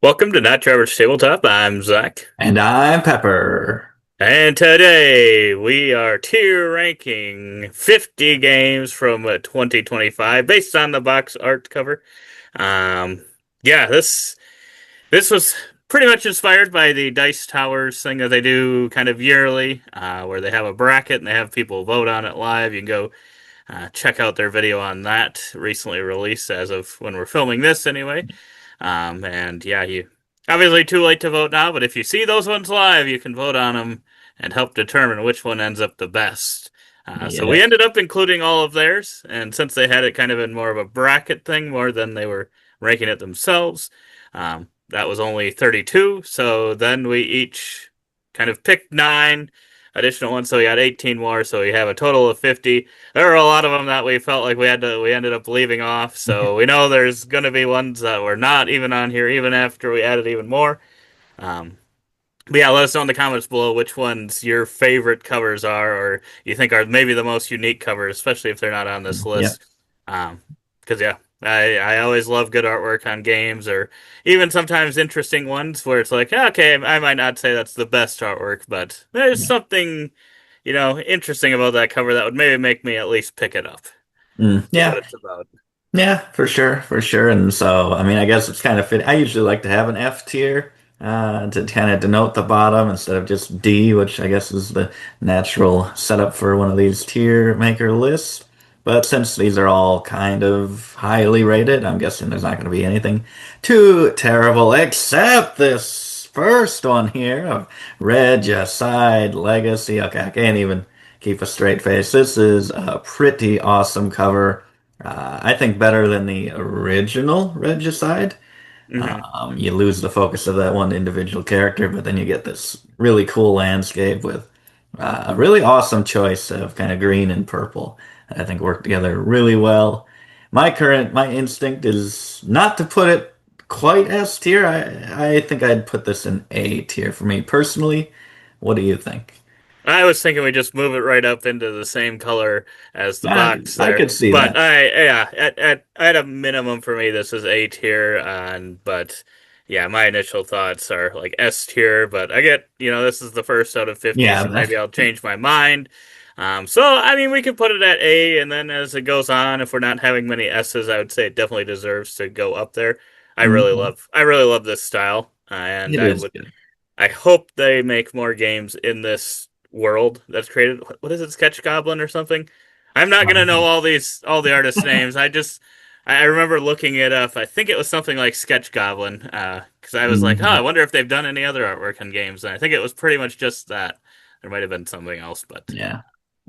Welcome to Not Your Average Tabletop. I'm Zach. And I'm Pepper. And today we are tier ranking 50 games from 2025 based on the box art cover. Um, yeah, this was pretty much inspired by the Dice Towers thing that they do kind of yearly, where they have a bracket and they have people vote on it live. You can go check out their video on that, recently released as of when we're filming this anyway. And yeah, you obviously too late to vote now, but if you see those ones live, you can vote on them and help determine which one ends up the best. So we Yeah. ended up including all of theirs, and since they had it kind of in more of a bracket thing, more than they were ranking it themselves, that was only 32. So then we each kind of picked nine additional ones, so we had 18 more, so we have a total of 50. There were a lot of them that we felt like we ended up leaving off, so we know there's going to be ones that were not even on here even after we added even more. Um, but yeah, let us know in the comments below which ones your favorite covers are, or you think are maybe the most unique covers, especially if they're not on this Yeah. list. Because yeah, I always love good artwork on games, or even sometimes interesting ones where it's like, okay, I might not say that's the best artwork, but there's Yeah. something, interesting about that cover that would maybe make me at least pick it up. See what Yeah. it's about. Yeah, for sure, for sure. And so, I mean, I guess it's kind of fit. I usually like to have an F tier to kind of denote the bottom instead of just D, which I guess is the natural setup for one of these tier maker lists. But since these are all kind of highly rated, I'm guessing there's not going to be anything too terrible, except this first one here of Regicide Legacy. Okay, I can't even keep a straight face. This is a pretty awesome cover. I think better than the original Regicide. Hmm. You lose the focus of that one individual character, but then you get this really cool landscape with a really awesome choice of kind of green and purple that I think work together really well. My instinct is not to put it quite S tier. I think I'd put this in A tier for me personally. What do you think? I was thinking we just move it right up into the same color as the box I there. could see But that. yeah, at a minimum for me, this is A tier. But yeah, my initial thoughts are like S tier. But I get, this is the first out of 50, Yeah, so maybe I'll change my mind. So I mean, we could put it at A, and then as it goes on, if we're not having many S's, I would say it definitely deserves to go up there. mhm. I really love this style, and It is good. I hope they make more games in this world that's created. What is it, Sketch Goblin or something? I'm not gonna know all the artists' names. I remember looking it up. I think it was something like Sketch Goblin, because I was like, oh, I Mhm. wonder if they've done any other artwork on games. And I think it was pretty much just that. There might have been something else, but Yeah.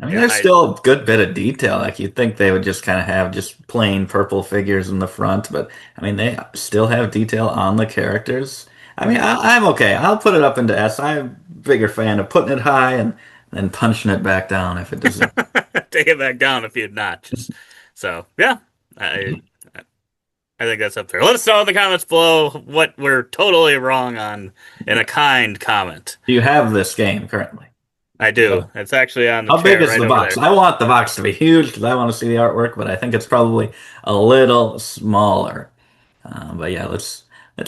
I mean, yeah, there's still a good bit of detail. Like you'd think they would just kind of have just plain purple figures in the front, but I mean, they still have detail on the characters. I mean, I'm okay. I'll put it up into S. I'm a bigger fan of putting it high and then punching it back down if it deserves. take it back down if you'd not. Just so yeah, I I think that's up there. Let us know in the comments below what we're totally wrong on in a kind comment. Do you have this game currently? I do. It's actually on the How big chair is right the over box? there. I want the box to be huge because I want to see the artwork, but I think it's probably a little smaller. But yeah, let's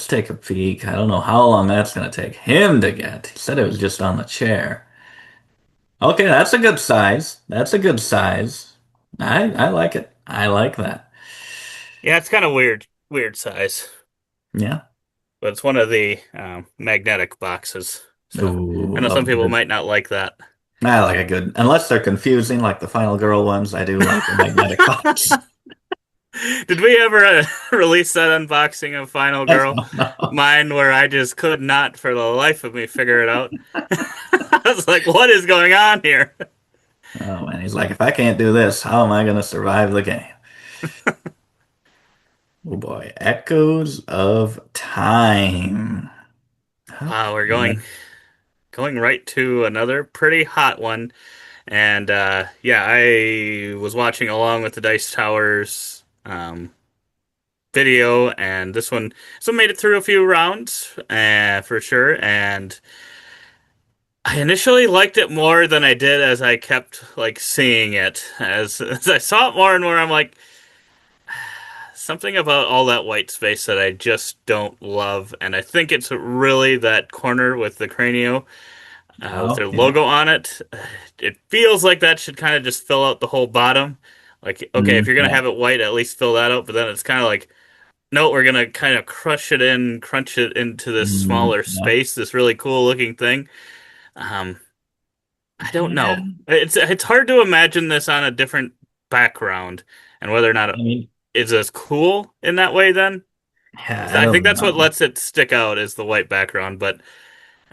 take a peek. I don't know how long that's gonna take him to get. He said it was just on the chair. Okay, that's a good size. That's a good size. I like it. I like that. Yeah, it's kind of weird size, Yeah. but it's one of the magnetic boxes. So Ooh, I know love some a people good. might not like that. I like a good. Unless they're confusing, like the Final Girl ones, I do like the magnetic box. Did we ever release that unboxing of Final I Girl? don't know. Mine, where I just could not for the life of me figure it out. I was like, what is going on here? Oh man, he's like, if I can't do this, how am I gonna survive the game? Oh boy, Echoes of Time. Wow, we're Okay. going right to another pretty hot one. And yeah, I was watching along with the Dice Towers video, and this one made it through a few rounds for sure. And I initially liked it more than I did as I kept like seeing it. As I saw it more and more, I'm like, something about all that white space that I just don't love, and I think it's really that corner with the Cranio, with their Okay. logo on it. It feels like that should kind of just fill out the whole bottom. Like, okay, if Mm, you're gonna yeah. have it white, at least fill that out. But then it's kind of like, no, we're gonna kind of crunch it into this Mm, smaller yeah. space, this really cool looking thing. Um, I don't Yeah. know. It's hard to imagine this on a different background, and whether or not I it mean, is as cool in that way then. yeah, 'Cause I I think don't that's what know. lets it stick out is the white background. But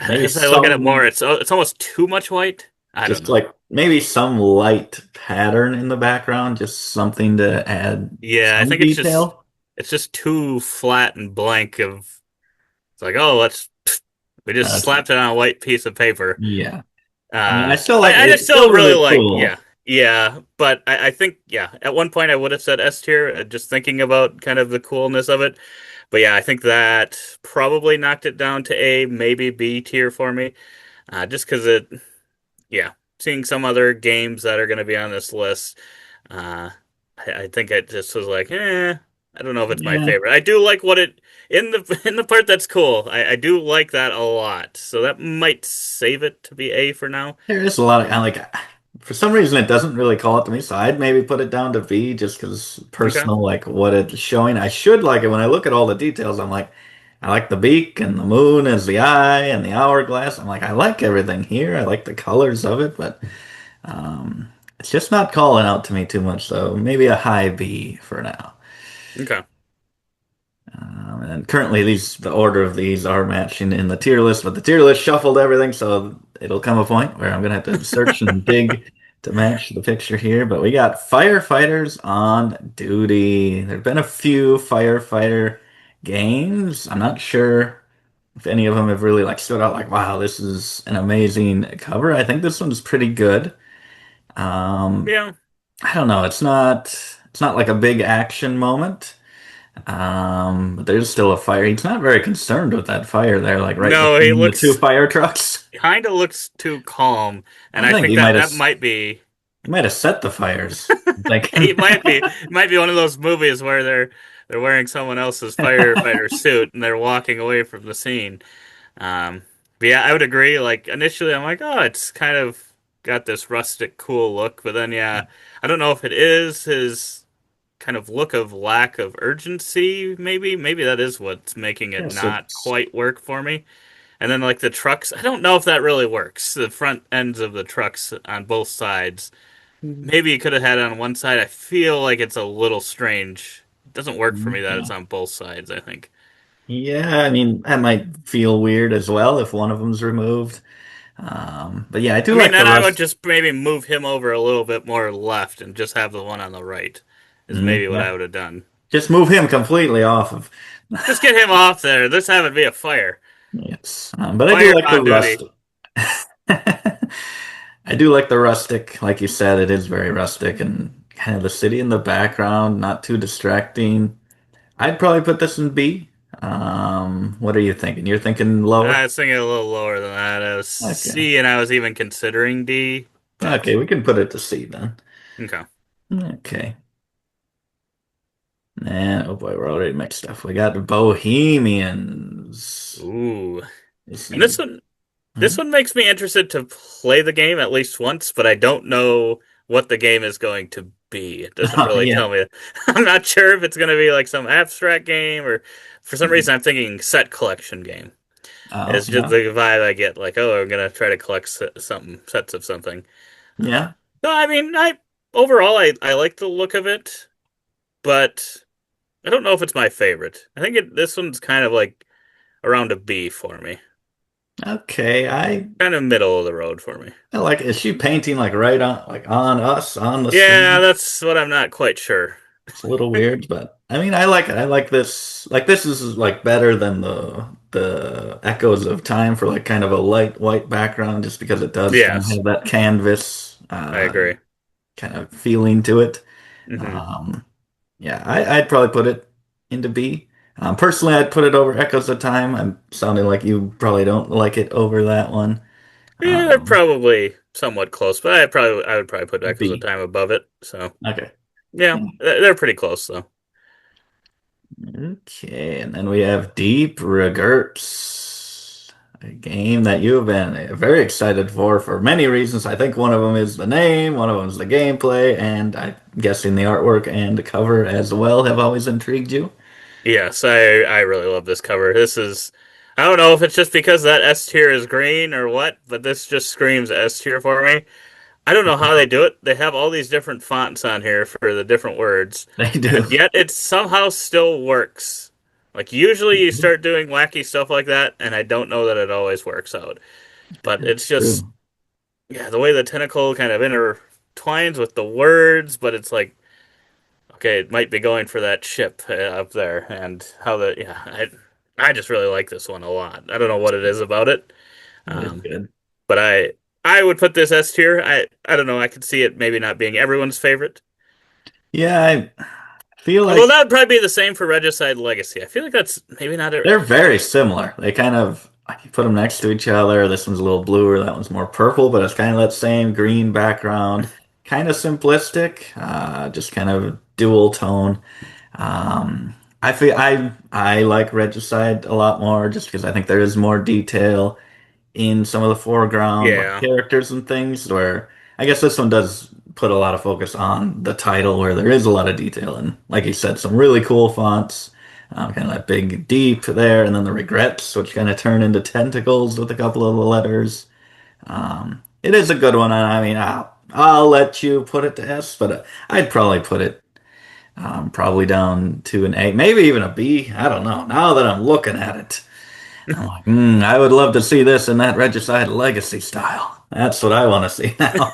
Maybe as I look at it more, some, it's almost too much white. I don't just know. like maybe some light pattern in the background, just something to add Yeah, I some think detail. it's just too flat and blank of it's like, oh, let's we just Okay. slapped it on a white piece of paper. Yeah. I mean, I still like I it. just It's still still really really like, cool. yeah, yeah, but I think, yeah, at one point I would have said S tier, just thinking about kind of the coolness of it. But yeah, I think that probably knocked it down to A, maybe B tier for me, just because yeah, seeing some other games that are going to be on this list, uh, I think I just was like, I don't know if it's my Yeah. favorite. I do like what it in the in the part that's cool. I do like that a lot, so that might save it to be A for now. There is a lot of, I like, for some reason it doesn't really call it to me, so I'd maybe put it down to V just because Okay, personal, like what it's showing. I should like it when I look at all the details. I'm like, I like the beak and the moon as the eye and the hourglass. I'm like, I like everything here. I like the colors of it, but it's just not calling out to me too much. So maybe a high B for now. okay. And currently, the order of these are matching in the tier list, but the tier list shuffled everything, so it'll come a point where I'm gonna have to search and dig to match the picture here. But we got firefighters on duty. There've been a few firefighter games. I'm not sure if any of them have really like stood out like, wow, this is an amazing cover. I think this one's pretty good. Um, Yeah. I don't know. It's not like a big action moment. But there's still a fire. He's not very concerned with that fire there, like right No, he between the two looks fire trucks. kind of looks too calm, and I I think think he that might have that might be he might have set the fires. I'm thinking, it might be one of those movies where they're wearing someone else's firefighter suit and they're walking away from the scene. Um, but yeah, I would agree. Like initially, I'm like, oh, it's kind of got this rustic, cool look. But then, yeah, I don't know if it is his kind of look of lack of urgency. Maybe that is what's making it yes, not it's quite work for me. And then like the trucks, I don't know if that really works. The front ends of the trucks on both sides. Maybe you could have had it on one side. I feel like it's a little strange. It doesn't work for me that it's yeah. on both sides, I think. Yeah, I mean, that might feel weird as well if one of them's removed. But yeah, I I do mean, like the then I would rust. just maybe move him over a little bit more left and just have the one on the right, is maybe what I Yeah, would have done. just move him completely off of. Just get him off there. Let's have it be a fire. Yes, but I do Fire like the on duty. rust. I do like the rustic, like you said, it is very rustic and kind of the city in the background, not too distracting. I'd probably put this in B. What are you thinking? You're thinking I lower? was thinking a little lower than that. I was Okay. C and I was even considering D, but Okay, we can put it to C then. okay. Okay. And oh boy, we're already mixed up. We got the Bohemians. Ooh. This And is this hmm? one makes me interested to play the game at least once, but I don't know what the game is going to be. It doesn't Oh really yeah. tell me. I'm not sure if it's going to be like some abstract game or for some reason I'm thinking set collection game. Oh It's just yeah. the vibe I get like, oh, I'm going to try to collect something, sets of something. Uh, Yeah. no, I mean, I overall I like the look of it, but I don't know if it's my favorite. I think this one's kind of like around a B for me. Okay. Kind of middle of the road for me. I like is she painting like right on like on us on the Yeah, screen? that's what I'm not quite sure. It's a little weird, but I mean, I like it. I like this. Like this is like better than the Echoes of Time for like kind of a light white background, just because it does kind of Yes, have that canvas I agree. kind of feeling to it. Hmm. Um, yeah, I'd probably put it into B. Personally, I'd put it over Echoes of Time. I'm sounding like you probably don't like it over that one. Yeah, they're Um, probably somewhat close, but I would probably put Echoes of B. Time above it. So Okay. yeah, they're pretty close though. Okay, and then we have Deep Regrets, a game that you have been very excited for many reasons. I think one of them is the name, one of them is the gameplay, and I'm guessing the artwork and the cover as well have always intrigued you. Yes, I really love this cover. This is I don't know if it's just because that S tier is green or what, but this just screams S tier for me. I don't know how they do it. They have all these different fonts on here for the different words, They do. and yet it somehow still works. Like usually you start doing wacky stuff like that, and I don't know that it always works out. But it's It's just true. yeah, the way the tentacle kind of intertwines with the words, but it's like okay, it might be going for that ship up there, and how the yeah, I just really like this one a lot. I don't know what it is about it, It is um, good. but I would put this S tier. I don't know. I could see it maybe not being everyone's favorite. Yeah, I feel Although like that would probably be the same for Regicide Legacy. I feel like that's maybe not a they're very similar. They kind of, I can put them next to each other. This one's a little bluer, that one's more purple, but it's kind of that same green background. Kind of simplistic, just kind of dual tone. I feel I like Regicide a lot more just because I think there is more detail in some of the foreground like yeah, characters and things where I guess this one does put a lot of focus on the title where there is a lot of detail and like you said some really cool fonts, kind of that big deep there, and then the regrets which kind of turn into tentacles with a couple of the letters. It is a good one, and I mean I'll let you put it to S, but I'd probably put it probably down to an A, maybe even a B. I don't know. Now that I'm looking at it, I'm like, I would love to see this in that Regicide Legacy style. That's what I want to see now.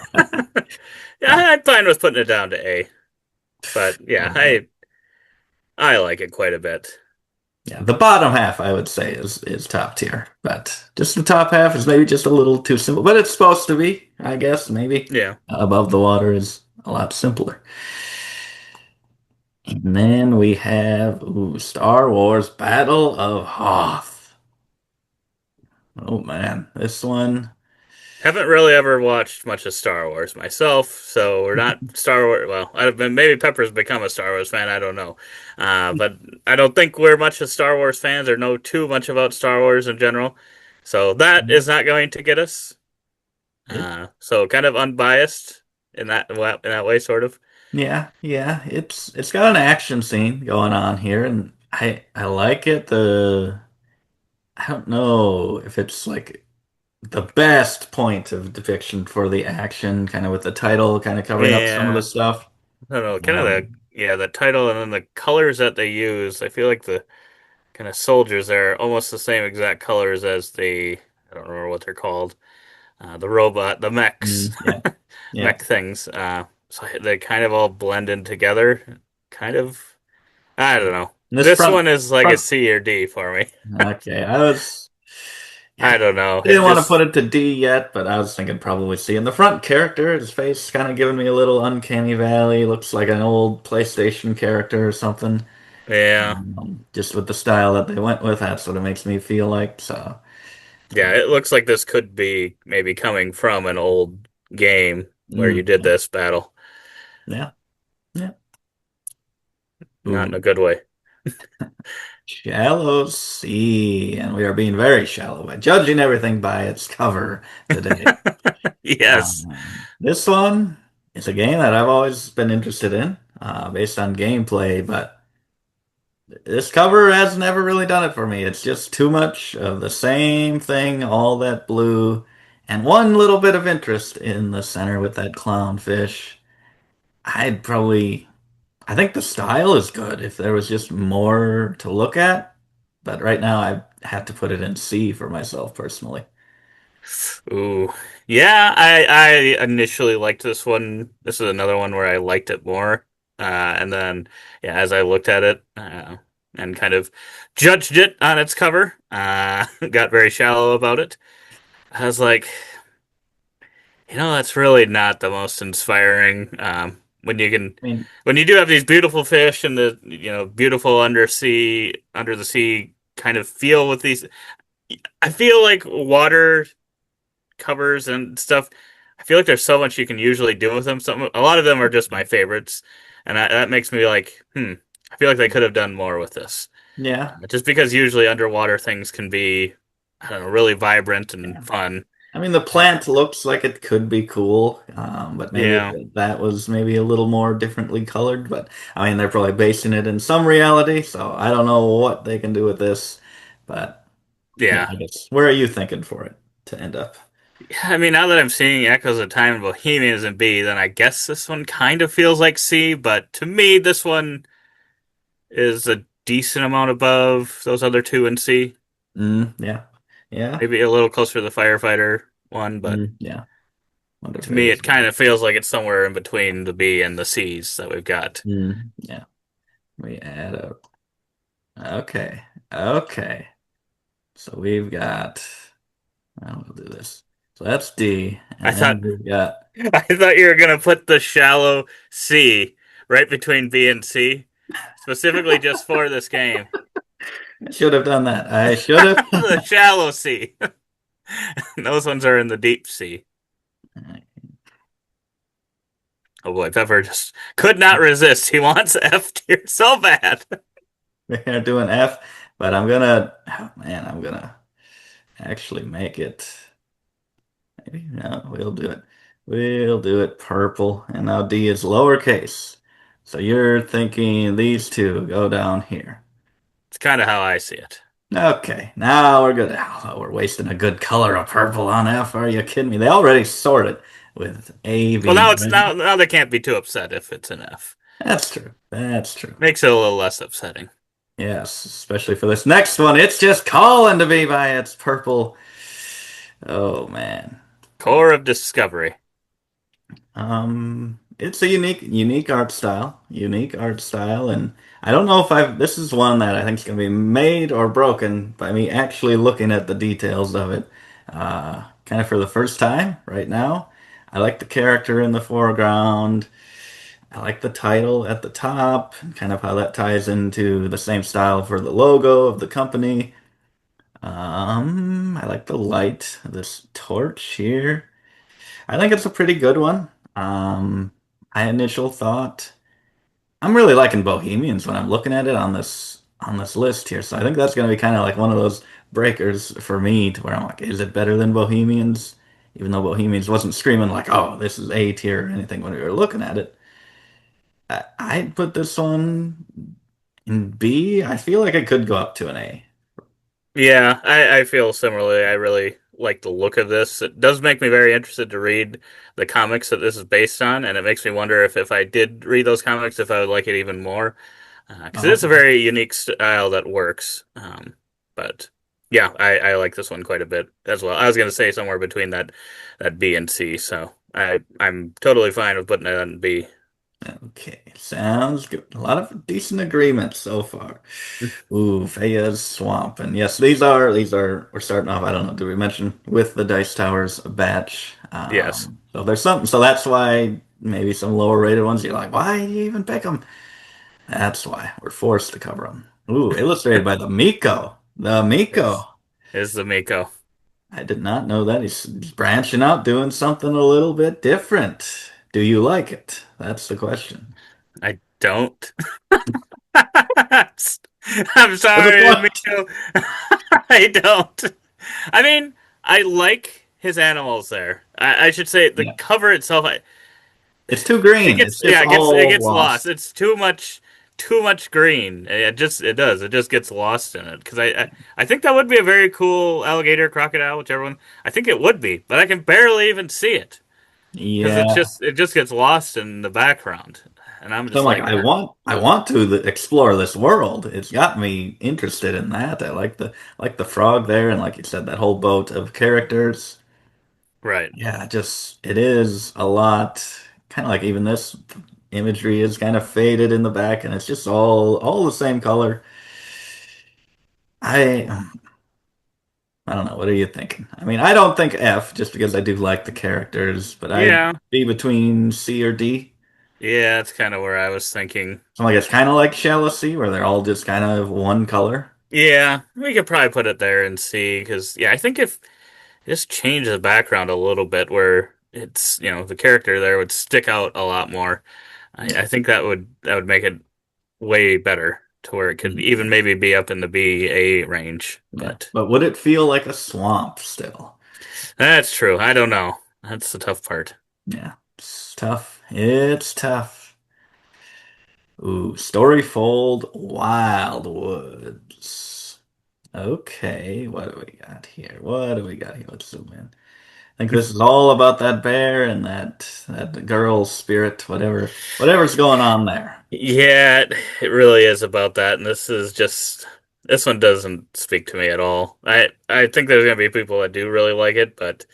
yeah. But I'm fine with putting it down to A. But yeah, uh, I like it quite a bit. yeah, the bottom half I would say is top tier, but just the top half is maybe just a little too simple. But it's supposed to be, I guess. Maybe Yeah, above the water is a lot simpler. And then we have Star Wars Battle of Hoth. Oh man, this one. haven't really ever watched much of Star Wars myself, so we're not Star Wars. Well, I've been maybe Pepper's become a Star Wars fan. I don't know, but I don't think we're much of Star Wars fans or know too much about Star Wars in general. So that is not going to get us. It So kind of unbiased in that way, sort of. Yeah, yeah, it's got an action scene going on here, and I like it. The I don't know if it's like the best point of depiction for the action, kind of with the title kind of covering up some of the Yeah, stuff. I don't know, kind of the Um, yeah the title and then the colors that they use. I feel like the kind of soldiers are almost the same exact colors as the I don't remember what they're called. The robot, the mechs, yeah, yeah. mech things. So they kind of all blend in together. Kind of, I don't know. And this This one is like a front. C or D for me. Okay, I was. Yeah, I don't know. I It didn't want to just, put it to D yet, but I was thinking probably C. And the front character, his face kind of giving me a little uncanny valley. Looks like an old PlayStation character or something. yeah, Just with the style that they went with, that's what it makes me feel like. So, yeah. It looks like this could be maybe coming from an old game where you did yeah, this battle, yeah, yeah. not in a Ooh, good way. shallow sea, and we are being very shallow by judging everything by its cover today. Yes. This one is a game that I've always been interested in, based on gameplay, but this cover has never really done it for me. It's just too much of the same thing, all that blue, and one little bit of interest in the center with that clownfish. I'd probably, I think the style is good if there was just more to look at, but right now I have to put it in C for myself personally. Ooh. Yeah, I initially liked this one. This is another one where I liked it more. And then yeah, as I looked at it and kind of judged it on its cover, got very shallow about it. I was like, that's really not the most inspiring. I mean, When you do have these beautiful fish and the beautiful under the sea kind of feel with these. I feel like water covers and stuff. I feel like there's so much you can usually do with them. A lot of them are just my favorites, and that makes me like, I feel like they could have done more with this. Yeah. Just because usually underwater things can be, I don't know, really vibrant and Yeah. fun. I mean, the Uh, plant looks like it could be cool, but maybe yeah, if that was maybe a little more differently colored. But I mean, they're probably basing it in some reality, so I don't know what they can do with this. But yeah, yeah. I guess where are you thinking for it to end up? Yeah, I mean, now that I'm seeing Echoes of Time and Bohemians in B, then I guess this one kind of feels like C, but to me, this one is a decent amount above those other two in C. Yeah, yeah, Maybe a little closer to the firefighter one, but yeah. Wonder if to me, there's. it kind of feels like it's somewhere in between the B and the C's that we've got. Yeah. We add up. Okay, okay. So we've got. Well, we'll do this. So that's D, I and thought then we've got. I thought you were gonna put the shallow C right between B and C, specifically just for this game. I should have done that. I should have. The shallow C. Those ones are in the deep sea. Oh boy, Pepper just could not resist. He wants F tier so bad. We're doing F, but I'm gonna. Oh man, I'm gonna actually make it. Maybe no, we'll do it. We'll do it purple, and now D is lowercase. So you're thinking these two go down here. It's kind of how I see it. Okay, now we're good. Oh, we're wasting a good color of purple on F. Are you kidding me? They already sorted with A, Well, B, now it's right? now they can't be too upset if it's an F. That's true. That's true. Makes it a little less upsetting. Yes, especially for this next one. It's just calling to be by its purple. Oh man. Core of Discovery. It's a unique art style, and I don't know if I've. This is one that I think is going to be made or broken by me actually looking at the details of it, kind of for the first time right now. I like the character in the foreground. I like the title at the top, and kind of how that ties into the same style for the logo of the company. I like the light, this torch here. I think it's a pretty good one. My initial thought, I'm really liking Bohemians when I'm looking at it on this list here. So I think that's going to be kind of like one of those breakers for me to where I'm like, is it better than Bohemians? Even though Bohemians wasn't screaming like, oh, this is A tier or anything when we were looking at it. I'd put this one in B. I feel like it could go up to an A. Yeah, I feel similarly. I really like the look of this. It does make me very interested to read the comics that this is based on, and it makes me wonder if I did read those comics, if I would like it even more. Because it Oh, is a very unique style that works. But yeah, I like this one quite a bit as well. I was going to say somewhere between that B and C, so I'm totally fine with putting it on B. okay, sounds good. A lot of decent agreements so far. Ooh, Feya's Swamp. And yes, we're starting off, I don't know, did we mention with the Dice Towers batch? Yes, So there's something, so that's why maybe some lower rated ones, you're like, why do you even pick them? That's why we're forced to cover them. Ooh, illustrated by the Miko. The is Miko. is the Miko. I did not know that. He's branching out, doing something a little bit different. Do you like it? That's the question. I don't. I'm What's the sorry, point? Miko. I don't. I mean, I like his animals there. I should say the Yeah. cover itself. It's too It green. It's gets just it all gets lost. lost. It's too much green. It just gets lost in it because I think that would be a very cool alligator crocodile, whichever one. I think it would be, but I can barely even see it because Yeah. it just gets lost in the background, and I'm So I'm just like, like, I want to explore this world. It's got me interested in that. I like the frog there, and like you said, that whole boat of characters. right. Yeah, just it is a lot. Kind of like even this imagery is kind of faded in the back, and it's just all the same color. I I don't know. What are you thinking? I mean, I don't think F just because I do like the characters, but I'd Yeah, be between C or D. yeah, that's kind of where I was thinking. So like it's kind of like Shallow Sea, where they're all just kind of one color. Yeah, we could probably put it there and see because yeah, I think if just change the background a little bit where it's the character there would stick out a lot more. I think that would make it way better to where it could even Mhm. maybe be up in the B/A range. Yeah. But But would it feel like a swamp still? that's true. I don't know. That's the tough part. Yeah. It's tough. It's tough. Ooh, Storyfold Wildwoods. Okay, what do we got here? What do we got here? Let's zoom in. I think this is all about that bear and that girl spirit, whatever's going on there. Yeah, it really is about that, and this one doesn't speak to me at all. I think there's gonna be people that do really like it, but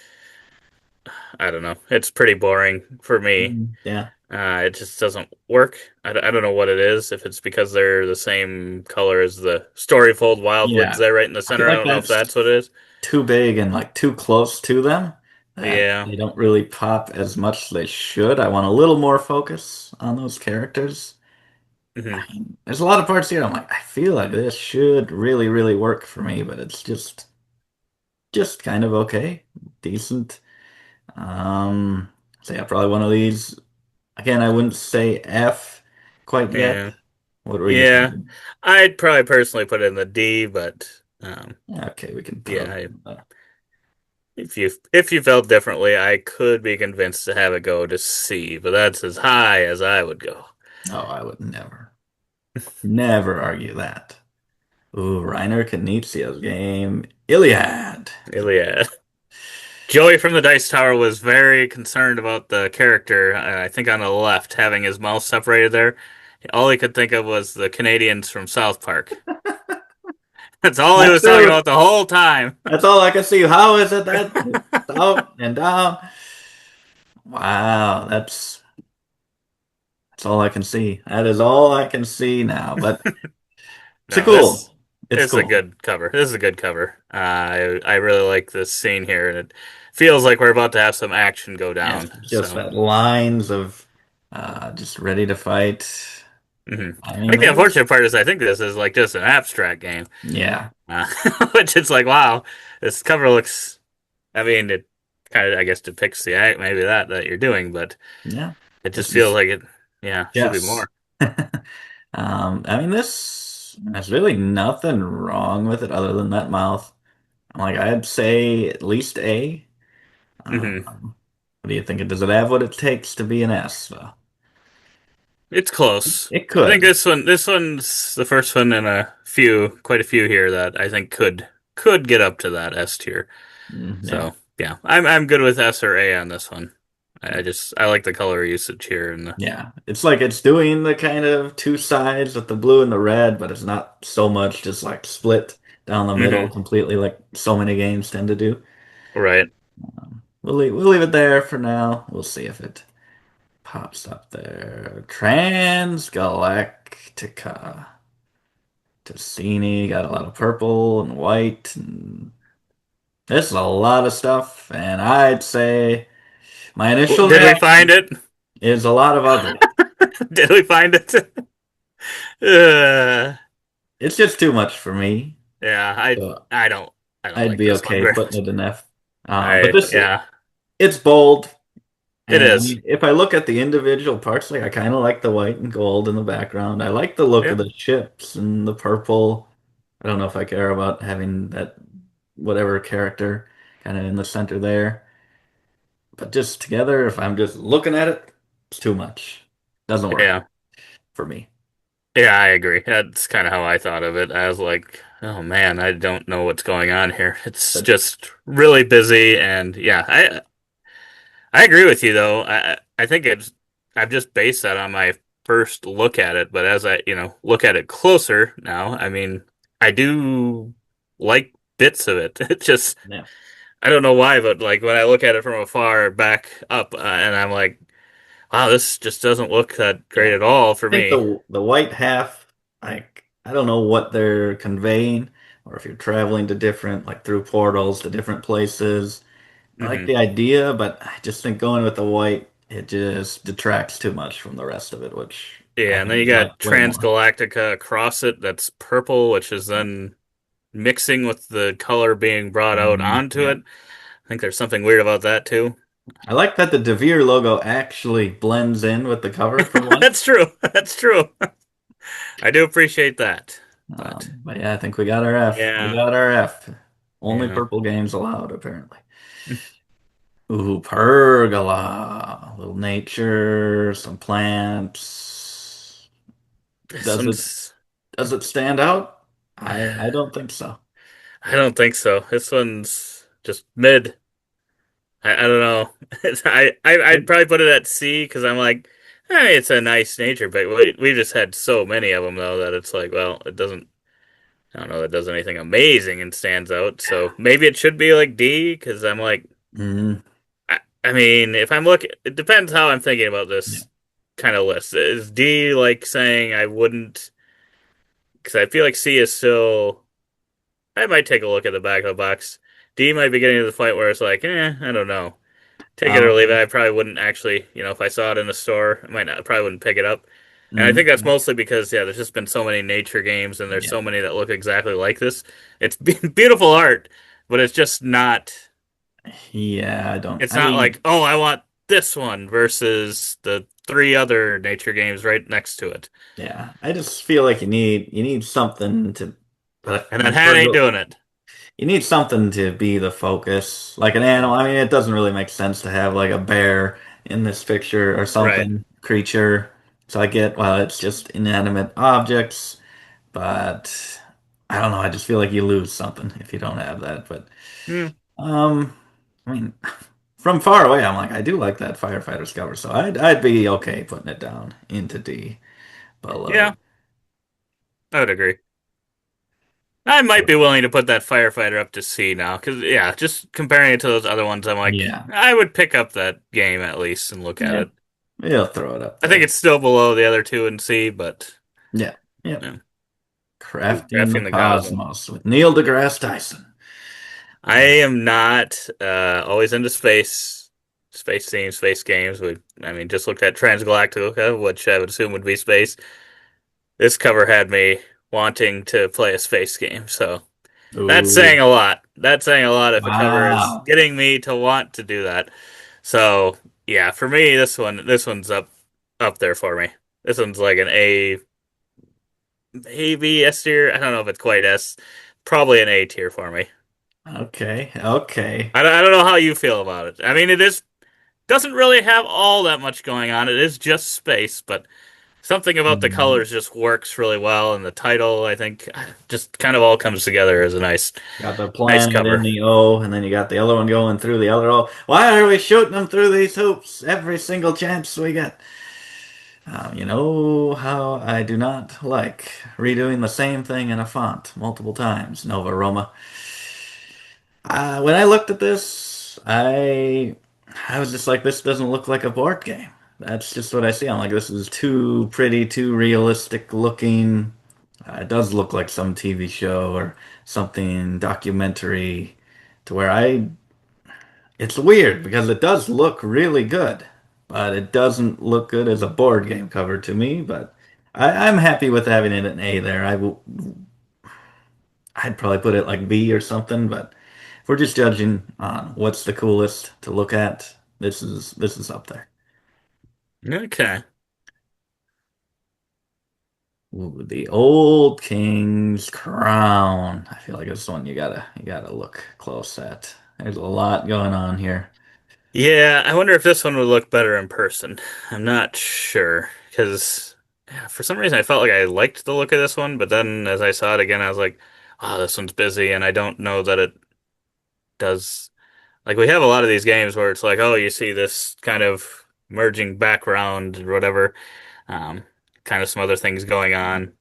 I don't know. It's pretty boring for me. Yeah. It just doesn't work. I don't know what it is. If it's because they're the same color as the Storyfold Wildwoods Yeah. there right in the I feel center. I like don't know if that's that's what it is. too big and like too close to them that Yeah. they don't really pop as much as they should. I want a little more focus on those characters. Hmm. There's a lot of parts here. I'm like, I feel like this should really, really work for me, but it's just kind of okay, decent. Um, so yeah, probably one of these. Again, I wouldn't say F quite yet. Yeah. What were you Yeah. thinking? I'd probably personally put it in the D, but Okay, we can put yeah, a. if you felt differently, I could be convinced to have it go to C, but that's as high as I would go. Oh, I would never argue that. Ooh, Reiner Knizia's game, Iliad. Iliad. Joey from the Dice Tower was very concerned about the character, I think on the left, having his mouth separated there. All he could think of was the Canadians from South Park. That's all he That's was talking true. about the whole time. That's all I can see. How is it that it's up and down? Wow, that's all I can see. That is all I can see now. But it's a No, this cool. It's is a cool. good cover. This is a good cover. I really like this scene here, and it feels like we're about to have some action go Yeah, down. just So, that lines of just ready to fight. I I mean, think the there's unfortunate part is I think this is like just an abstract game, yeah, uh, which is like, wow, this cover looks. I mean, it kind of, I guess, depicts the act, maybe that you're doing, but yeah. it just This feels is like it. Yeah, should be yes. more. I mean, there's really nothing wrong with it other than that mouth. Like I'd say at least A. Hmm. What do you think? Does it have what it takes to be an S, though? It's close. It I think could. this one's the first one in quite a few here that I think could get up to that S tier. Yeah. So yeah, I'm good with S or A on this one. I like the color usage here and the. Yeah. It's like it's doing the kind of two sides with the blue and the red, but it's not so much just like split down the middle Hmm. completely like so many games tend to do. Right. We'll leave it there for now. We'll see if it pops up there. Transgalactica. Ticini got a lot of purple and white, and this is a lot of stuff. And I'd say my initial Did we find reaction it? is a lot of ugly. Did we find it? uh, It's just too much for me. yeah, I So I don't I don't I'd like be this one okay very putting much. it in F. But I this Yeah, it's bold. it And I is. mean, if I look at the individual parts, like I kind of like the white and gold in the background. I like the look of Yeah. the ships and the purple. I don't know if I care about having that whatever character kind of in the center there. But just together, if I'm just looking at it, it's too much. Doesn't work Yeah. for me. Yeah, I agree. That's kind of how I thought of it. I was like, oh man, I don't know what's going on here. It's But just really busy and yeah, I agree with you though. I think I've just based that on my first look at it, but as I, look at it closer now, I mean, I do like bits of it. It just yeah, I don't know why, but like when I look at it from afar back up, and I'm like, wow, this just doesn't look that great yeah. at all for I think me. the white half, like I don't know what they're conveying, or if you're traveling to different, like through portals to different places. I like Hmm. the idea, but I just think going with the white, it just detracts too much from the rest of it, which I Yeah, and then think you is like got way more. Transgalactica across it that's purple, which is then mixing with the color being brought out onto Yeah. it. I think there's something weird about that too. I like that the DeVere logo actually blends in with the cover for once. That's true. That's true. I do appreciate that, but But yeah, I think we got our F. We yeah, got our F. Only yeah, purple games allowed, apparently. Ooh, pergola. A little nature, some plants. this Does it one's. does it stand out? I don't think so. I don't think so. This one's just mid. I don't know. I'd It, probably put it at C because I'm like, I mean, it's a nice nature, but we just had so many of them though that it's like, well, it doesn't. I don't know. It does anything amazing and stands out. So maybe it should be like D because I'm like, mm, I mean, if I'm looking, it depends how I'm thinking about yeah. this kind of list. Is D like saying I wouldn't? Because I feel like C is still. I might take a look at the back of the box. D might be getting to the point where it's like, I don't know. Take it or leave it. Um, I probably wouldn't actually, if I saw it in the store, I might not, probably wouldn't pick it up. And I think that's mm, mostly because, yeah, there's just been so many nature games and there's yeah. so many that look exactly like this. It's beautiful art, but it's just not, Yeah, I don't. it's I not mean, like, oh, I want this one versus the three other nature games right next to it. yeah. I just feel like you need something to, but And that hat ain't doing it. you need something to be the focus, like an animal. I mean, it doesn't really make sense to have like a bear in this picture or Right. something, creature. So I get, well, it's just inanimate objects, but I don't know. I just feel like you lose something if you don't have that. But Hmm. um, I mean, from far away, I'm like, I do like that firefighter's cover, so I'd be okay putting it down into D below. Yeah, I would agree. I might be willing to put that firefighter up to C now, because yeah, just comparing it to those other ones, I'm like, Yeah, I would pick up that game at least and look at yeah, it. we'll throw it up I think there. it's still below the other two in C, but Yeah, yeah. yeah. Ooh, Crafting the Crafting the Cosmos. Cosmos with Neil deGrasse Tyson. I am not always into space themes, space games. I mean, just looked at Transgalactica, which I would assume would be space. This cover had me wanting to play a space game, so that's Ooh, saying a lot. That's saying a lot if a cover is wow. getting me to want to do that. So yeah, for me, this one's up there for me. This one's like an A, maybe S tier. I don't know if it's quite S. Probably an A tier for me. Okay, okay. I don't know how you feel about it. I mean, it is doesn't really have all that much going on. It is just space, but something about the Mhm. colors just works really well, and the title, I think, just kind of all comes together as a Got the nice planet in cover. the O, and then you got the other one going through the other O. Why are we shooting them through these hoops every single chance we get? You know how I do not like redoing the same thing in a font multiple times, Nova Roma. When I looked at this, I was just like, this doesn't look like a board game. That's just what I see. I'm like, this is too pretty, too realistic looking. It does look like some TV show or something documentary to where it's weird because it does look really good, but it doesn't look good as a board game cover to me. But I'm happy with having it an A there. I'd probably put it like B or something, but if we're just judging on what's the coolest to look at, this is up there. Okay. Ooh, the old king's crown. I feel like this one you gotta look close at. There's a lot going on here. Yeah, I wonder if this one would look better in person. I'm not sure because for some reason I felt like I liked the look of this one, but then as I saw it again, I was like, "Oh, this one's busy," and I don't know that it does. Like we have a lot of these games where it's like, "Oh, you see this kind of merging background or whatever, um, kind of some other things going on,"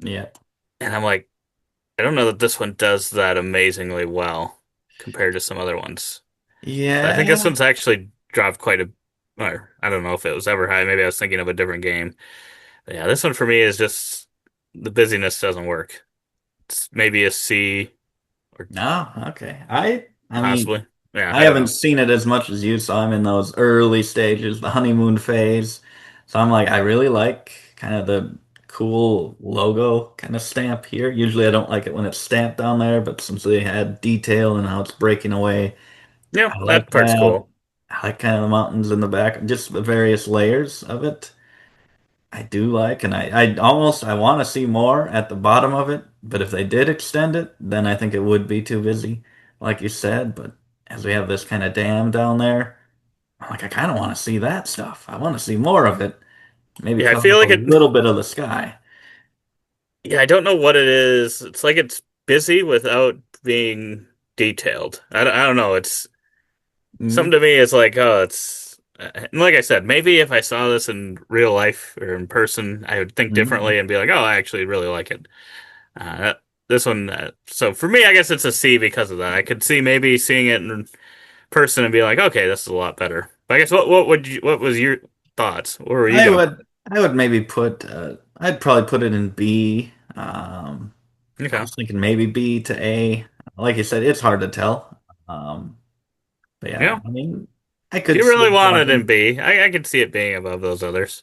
Yeah. and I'm like, I don't know that this one does that amazingly well compared to some other ones. So I think this Yeah. one's actually dropped quite a, or I don't know if it was ever high. Maybe I was thinking of a different game. But yeah, this one for me is just the busyness doesn't work. It's maybe a C or No, okay. I mean, possibly. Yeah, I I don't haven't know. seen it as much as you, so I'm in those early stages, the honeymoon phase. So I'm like, I really like kind of the cool logo kind of stamp here. Usually I don't like it when it's stamped down there, but since they had detail and how it's breaking away, Yeah, I like that part's that. cool. I like kind of the mountains in the back, just the various layers of it. I do like, and I want to see more at the bottom of it. But if they did extend it, then I think it would be too busy, like you said. But as we have this kind of dam down there, I'm like, I kind of want to see that stuff. I want to see more of it. Maybe Yeah, I cover feel up a like it. little bit of the sky. Yeah, I don't know what it is. It's like it's busy without being detailed. I don't know. It's something Mm, to me. It's like, oh, it's and like I said, maybe if I saw this in real life or in person, I would think mm. differently and be like, oh, I actually really like it. This one, so for me, I guess it's a C because of that. I could see maybe seeing it in person and be like, okay, this is a lot better. But I guess what was your thoughts? What were you I gonna? would I would maybe put I'd probably put it in B. I Okay, was thinking maybe B to A. Like you said, it's hard to tell. But yeah, yeah. I mean, I If could you see really it want going it in in. B, I could see it being above those others.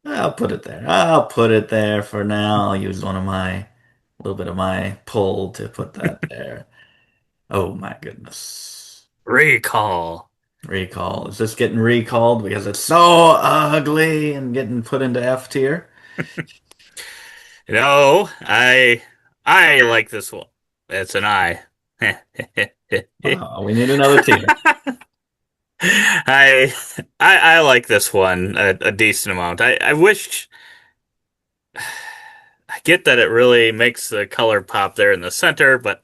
I'll put it there. I'll put it there for now. I'll use one of my, a little bit of my pull to put that there. Oh my goodness. Recall. Recall. Is this getting recalled because it's so ugly and getting put into F tier? No, I like this one. It's an I. Oh, we need another tier. I I like this one a decent amount. I wish I get that it really makes the color pop there in the center, but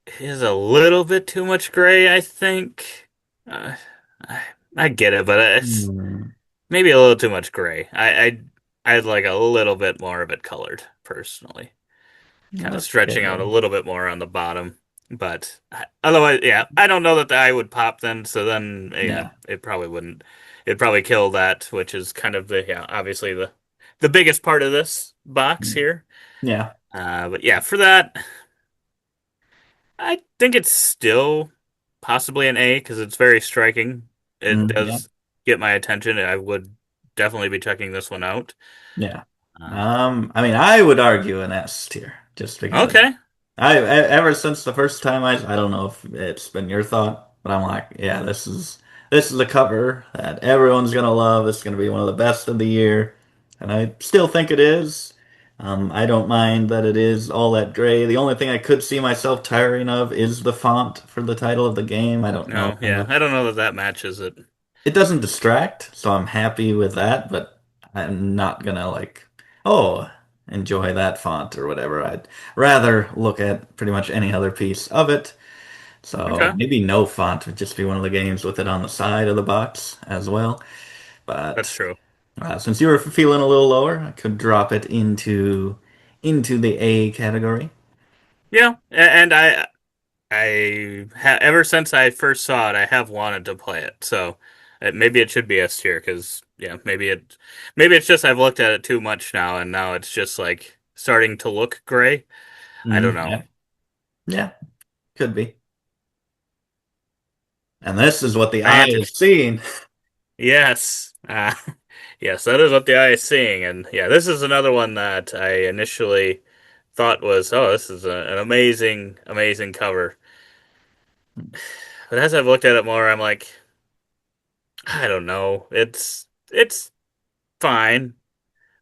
it is a little bit too much gray, I think. Uh, I, I get it, but it's Hmm. maybe a little too much gray. I'd like a little bit more of it colored, personally. Kind of stretching out a Okay. little bit more on the bottom. But otherwise, yeah, I don't know that the eye would pop then. So then, yeah, Yeah. it probably wouldn't. It'd probably kill that, which is kind of the yeah, obviously the biggest part of this box here. Yeah. But yeah, for that, I think it's still possibly an A because it's very striking. It Yeah. does get my attention. I would definitely be checking this one out. Yeah. Uh, I mean, I would argue an S tier just because okay, ever since the first time I don't know if it's been your thought, but I'm like, yeah, this is a cover that everyone's gonna love. It's gonna be one of the best of the year, and I still think it is. I don't mind that it is all that gray. The only thing I could see myself tiring of is the font for the title of the game. I don't know no, how yeah, much I don't know that that matches it. it doesn't distract, so I'm happy with that, but I'm not gonna like, oh, enjoy that font or whatever. I'd rather look at pretty much any other piece of it. So Okay, maybe no font would just be one of the games with it on the side of the box as well. that's But true. since you were feeling a little lower, I could drop it into the A category. Yeah, and ever since I first saw it, I have wanted to play it. So maybe it should be S tier because yeah, maybe it's just I've looked at it too much now, and now it's just like starting to look gray. I don't know. Yeah, yeah, could be. And this is what the eye is Vantage. seeing. Yes. Yes, that is what the eye is seeing, and yeah, this is another one that I initially thought was, oh, this is an amazing, amazing cover. But as I've looked at it more, I'm like, I don't know. It's fine.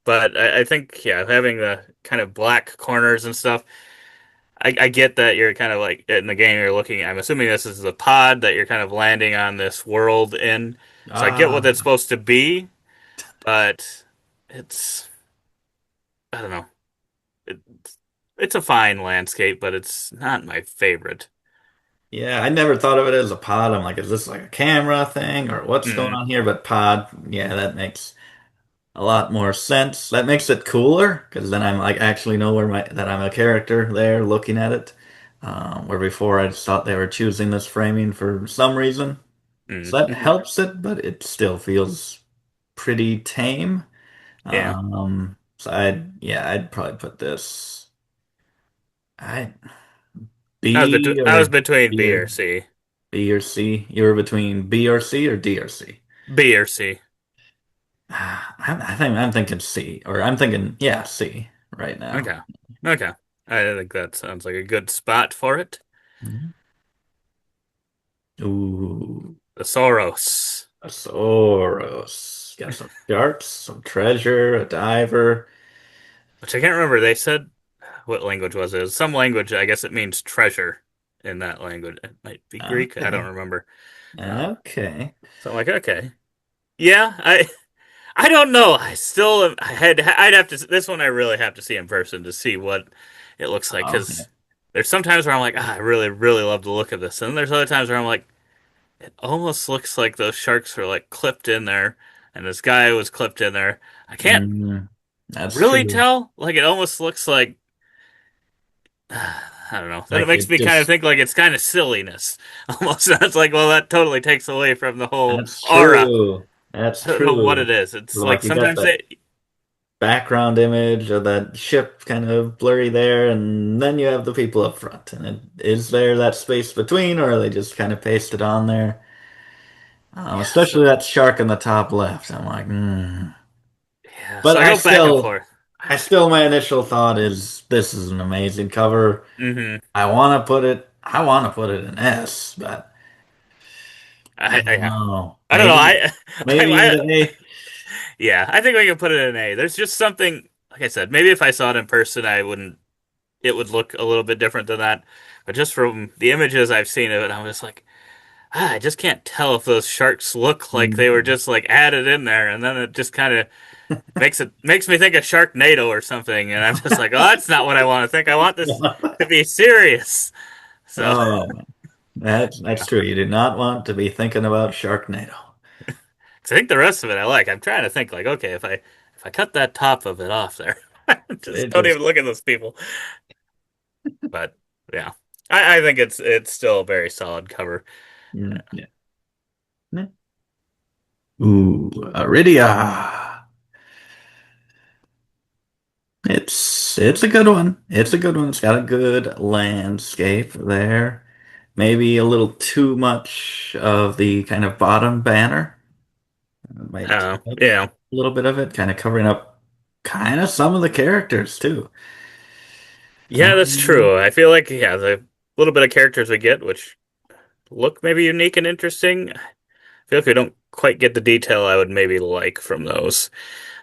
But I think, yeah, having the kind of black corners and stuff, I get that you're kind of like in the game you're looking. I'm assuming this is the pod that you're kind of landing on this world in. So I get what that's Ah. supposed to be, but it's I don't know. It's a fine landscape, but it's not my favorite. Yeah, I never thought of it as a pod. I'm like, is this like a camera thing or what's going Mm, on here? But pod, yeah, that makes a lot more sense. That makes it cooler because then I'm like actually know where my that I'm a character there looking at it. Where before I just thought they were choosing this framing for some reason. So that mhm. helps it, but it still feels pretty tame. Yeah, So I'd probably put this I I was between B B or or C. B or C. You were between B or C or D or C. B or C. I'm thinking C, or I'm thinking yeah C right now. Okay, okay. I think that sounds like a good spot for it. Mhm. Ooh, Thesauros. Thesauros. You got some sharks, some treasure, a diver. which I can't remember. They said what language was it? Some language. I guess it means treasure in that language. It might be Greek. I don't Okay. remember. Um, Okay. so I'm like, okay, yeah. I don't know. I'd have to. This one I really have to see in person to see what it looks like. Oh, yeah. Because there's sometimes where I'm like, I really, really love the look of this, and there's other times where I'm like, it almost looks like those sharks were like clipped in there, and this guy was clipped in there. I can't Mm, that's really true. tell. Like it almost looks like I don't know. Then it Like makes it me kind of just, think like it's kind of silliness. Almost, that's like, well, that totally takes away from the whole that's aura. true. That's I don't know what true. it is. It's like Like you got sometimes that they, background image of that ship kind of blurry there, and then you have the people up front. And is there that space between, or are they just kind of pasted on there? yeah. Especially that shark in the top left. I'm like, hmm. Yeah, But so I go back and forth. my initial thought is this is an amazing cover. Hmm. I want to put it in S, but I don't Yeah. know. I don't know. Maybe in the A. Yeah, I think we can put it in A. There's just something, like I said, maybe if I saw it in person, I wouldn't, it would look a little bit different than that. But just from the images I've seen of it, I'm just like, I just can't tell if those sharks look like they were Mm. just like added in there. And then it just kind of makes me think of Sharknado or something. And I'm just like, oh, that's not what I want to think. I want this to be serious. So, Oh, that's true. You do not want to be thinking about Sharknado. I think the rest of it I like. I'm trying to think like, okay, if I cut that top of it off there, just It don't just even look at those people. But yeah, I think it's still a very solid cover. yeah. Ooh, Arydia. It's a good one. It's a good one. It's got a good landscape there. Maybe a little too much of the kind of bottom banner. Might take up Yeah, a little bit of it, kind of covering up kind of some of the characters too. yeah, that's Um, true. I feel like yeah, the little bit of characters we get, which look maybe unique and interesting. I feel like we don't quite get the detail I would maybe like from those.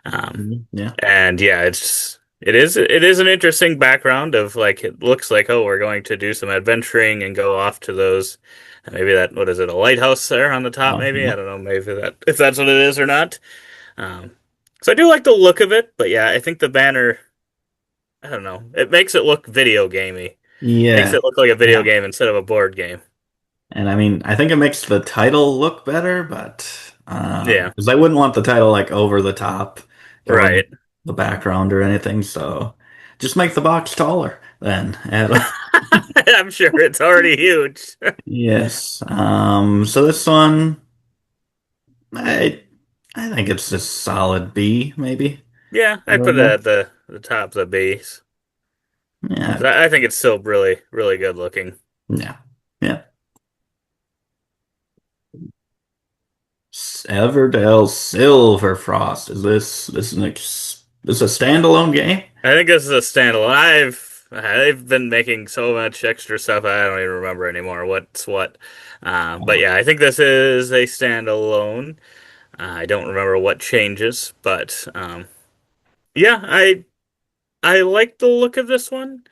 Um, yeah. and yeah, it is an interesting background of like it looks like oh we're going to do some adventuring and go off to those maybe that what is it a lighthouse there on the top maybe I Yeah. don't know maybe that if that's what it is or not. Um, so I do like the look of it, but yeah, I think the banner I don't know it makes it look video gamey. Makes Yeah. it look like a video Yeah. game instead of a board game. And I mean, I think it makes the title look better, but Yeah, because I wouldn't want the title like over the top, covering right. the background or anything. So just make the box taller then. I'm sure it's already huge. Yes. So this one, I I think it's a solid B, maybe. Yeah, I I put don't it know. at the top of the base. Yeah. 'Cause I think it's still really, really good looking. Yeah. Yeah. Everdell Silverfrost. This a standalone game? I think this is a standalone. They've been making so much extra stuff I don't even remember anymore what's what. But Oh, yeah, I think this is a standalone. I don't remember what changes, but yeah, I like the look of this one.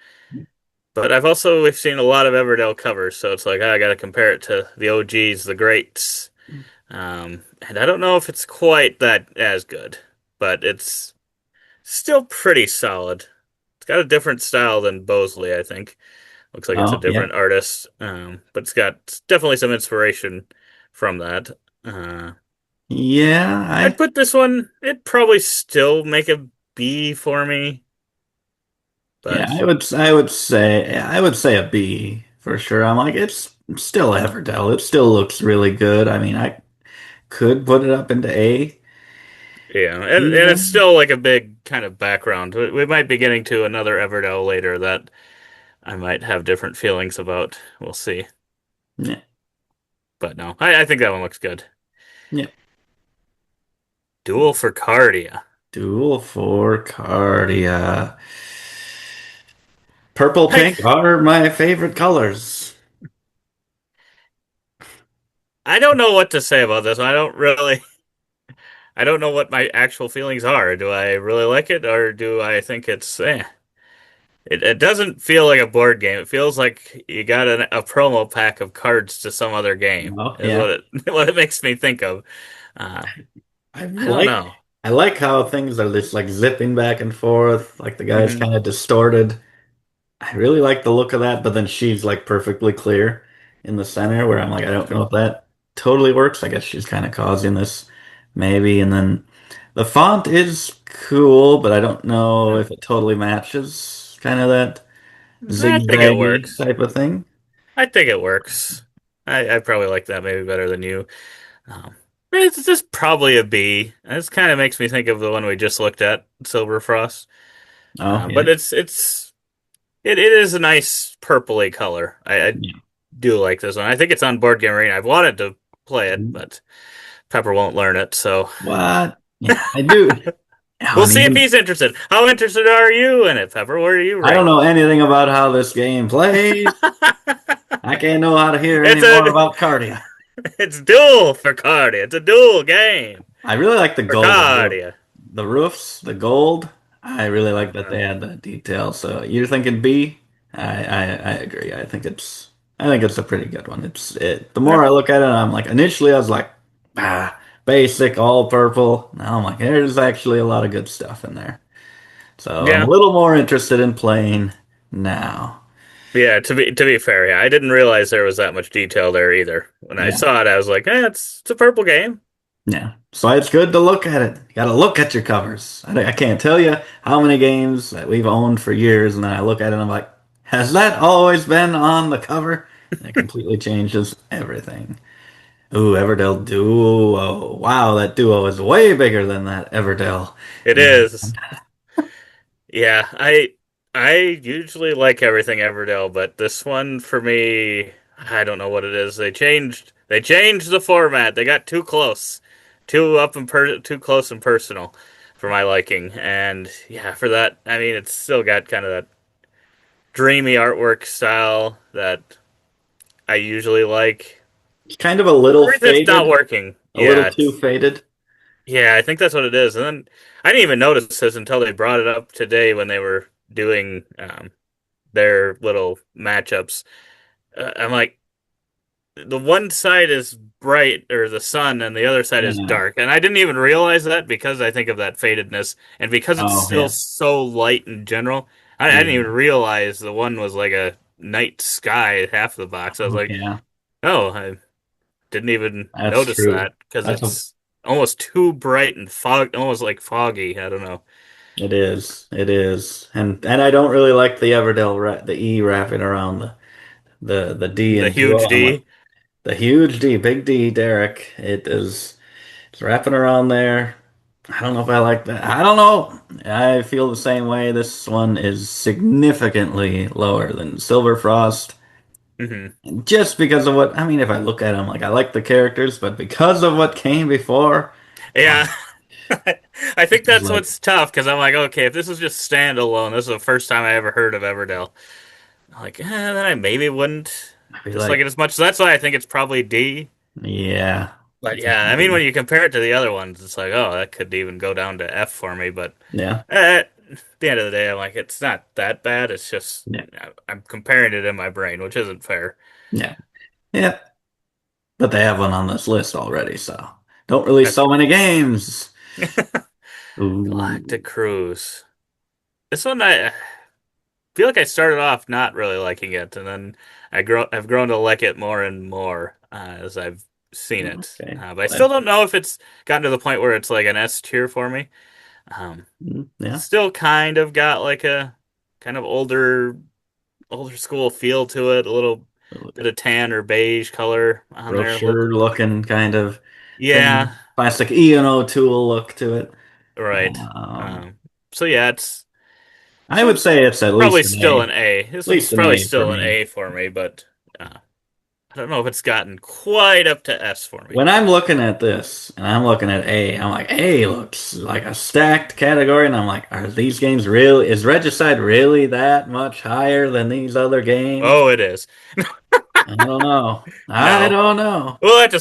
But we've seen a lot of Everdell covers, so it's like I got to compare it to the OGs, the greats. And I don't know if it's quite that as good, but it's still pretty solid. It's got a different style than Bosley, I think. Looks like it's a oh yeah. different artist, but it's got definitely some inspiration from that. Yeah, I'd put this one. It'd probably still make a B for me, yeah, but I would say a B for sure. I'm like it's still Everdell. It still looks really good. I mean, I could put it up into A yeah, and it's even. still like a big kind of background. We might be getting to another Everdell later that I might have different feelings about. We'll see. Yeah, But no, I think that one looks good. yeah. Duel for Cardia. Duel for Cardia. Purple I pink are my favorite colors. I don't know what to say about this one. I don't really. I don't know what my actual feelings are. Do I really like it, or do I think it's eh? It doesn't feel like a board game. It feels like you got a promo pack of cards to some other game, Oh, is yeah. what it what it makes me think of. Uh, I I don't like know. I like how things are just like zipping back and forth, like the guy's Hmm. kind of distorted. I really like the look of that, but then she's like perfectly clear in the center where I'm like, I don't know if that totally works. I guess she's kind of causing this maybe. And then the font is cool, but I don't know if it totally matches kind of that I think it zigzaggy works. type of thing. I think it works. I probably like that maybe better than you. It's just probably a B. This kind of makes me think of the one we just looked at, Silverfrost. Oh, yeah. But it is a nice purpley color. I Yeah. do like this one. I think it's on Board Game Arena. I've wanted to play it, but Pepper won't learn it. So What? Yeah, I do. Yeah, I we'll see if mean, he's interested. How interested are you in it, Pepper? Where do you I don't rank? know anything about how this game plays. I can't know how to hear any It's more a about Cardia. it's dual for Cardia. It's a dual game I really like the for gold roof. Cardia. The roofs, the gold. I really like that Uh, they had that detail. So you're thinking B? I agree. I think it's a pretty good one. It's. The more I look at it, I'm like initially I was like, basic, all purple. Now I'm like, there's actually a lot of good stuff in there. So I'm a yeah. little more interested in playing now. Yeah, to be fair, yeah, I didn't realize there was that much detail there either. When I Yeah. saw it, I was like, it's a purple game. Yeah. So it's good to look at it. You got to look at your covers. I can't tell you how many games that we've owned for years, and then I look at it and I'm like, has that always been on the cover? And it completely changes everything. Ooh, Everdell Duo. Wow, that duo is way bigger than that Everdell. It And is. Yeah, I usually like everything Everdell, but this one for me, I don't know what it is. They changed the format. They got too close, too close and personal for my liking. And yeah, for that, I mean, it's still got kind of that dreamy artwork style that I usually like. it's kind of a little For reason it's not faded, working. a little Yeah, too faded. yeah, I think that's what it is. And then I didn't even notice this until they brought it up today when they were doing their little matchups. I'm like, the one side is bright or the sun, and the other side is Yeah. dark, and I didn't even realize that because I think of that fadedness, and because it's Oh, still yeah. so light in general. I didn't even Yeah. realize the one was like a night sky half the box. I was Oh, like, yeah. oh, I didn't even That's notice true. that because That's a it's almost too bright and almost like foggy. I don't know. It is. It is. And I don't really like the the E wrapping around the D The and huge duo. I'm like D. the huge D, big D, Derek. It's wrapping around there. I don't know if I like that. I don't know. I feel the same way. This one is significantly lower than Silverfrost. Hmm. Just because of what I mean, if I look at them, like I like the characters, but because of what came before, Yeah. I this think is that's like what's tough because I'm like, okay, if this was just standalone, this is the first time I ever heard of Everdell. I'm like, then I maybe wouldn't I'd be dislike it like, as much. So that's why I think it's probably D. yeah, But it's a yeah, I mean, when D. you compare it to the other ones, it's like, oh, that could even go down to F for me. But Yeah, at the end of the day, I'm like, it's not that bad. It's just yeah, I'm comparing it in my brain, which isn't fair. yeah, yeah. But they have one on this list already, so don't release That's so true. many games. Galactic Ooh, Cruise. This one, I feel like I started off not really liking it, and then I've grown to like it more and more as I've seen it. okay. But I still That's don't know if it's gotten to the point where it's like an S tier for me. Um, yeah, Still kind of got like a kind of older school feel to it, a little bit of tan or beige color on there. brochure looking kind of Yeah, thing. Classic E&O tool look to it. right. Um, Um, so yeah, it's I would say it's at probably least an still A. an A. At This one's least an probably A for still an me. A for me, but I don't know if it's gotten quite up to S for me. When I'm looking at this and I'm looking at A, I'm like, A looks like a stacked category, and I'm like, are these games really, is Regicide really that much higher than these other games? Oh, it is. I don't know. I No. don't know. We'll have to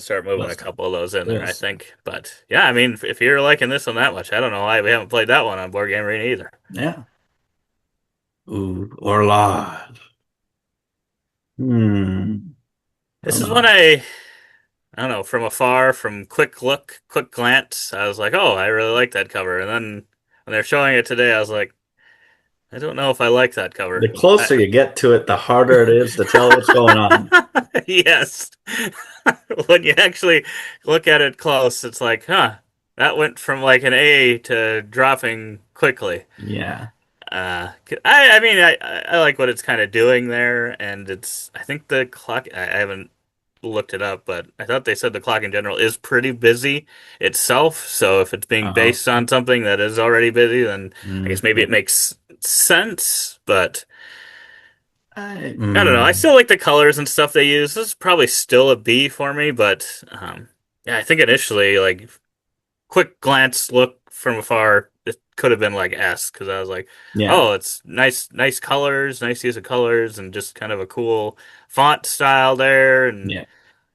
start moving a We'll see. couple of those in there, We'll I see. think. But yeah, I mean, if you're liking this one that much, I don't know why we haven't played that one on Board Game Arena either. Yeah. Ooh, Orloj. I This don't is one know. I don't know, from afar, from quick look, quick glance, I was like, oh, I really like that cover. And then when they're showing it today, I was like, I don't know if I like that The cover. closer you get to it, the harder it is to tell what's going on. Yes. When you actually look at it close, it's like, huh, that went from like an A to dropping quickly. Yeah. I mean, I like what it's kind of doing there, and I think the clock, I haven't looked it up, but I thought they said the clock in general is pretty busy itself. So if it's being Uh-huh. based on something that is already busy, then I guess maybe Yeah. it makes sense, but I, I don't know. I mm, still like the colors and stuff they use. This is probably still a B for me, but yeah, I think initially, like quick glance look from afar, it could have been like S because I was like, yeah. oh, it's nice, nice colors, nice use of colors, and just kind of a cool font style there, and Yeah.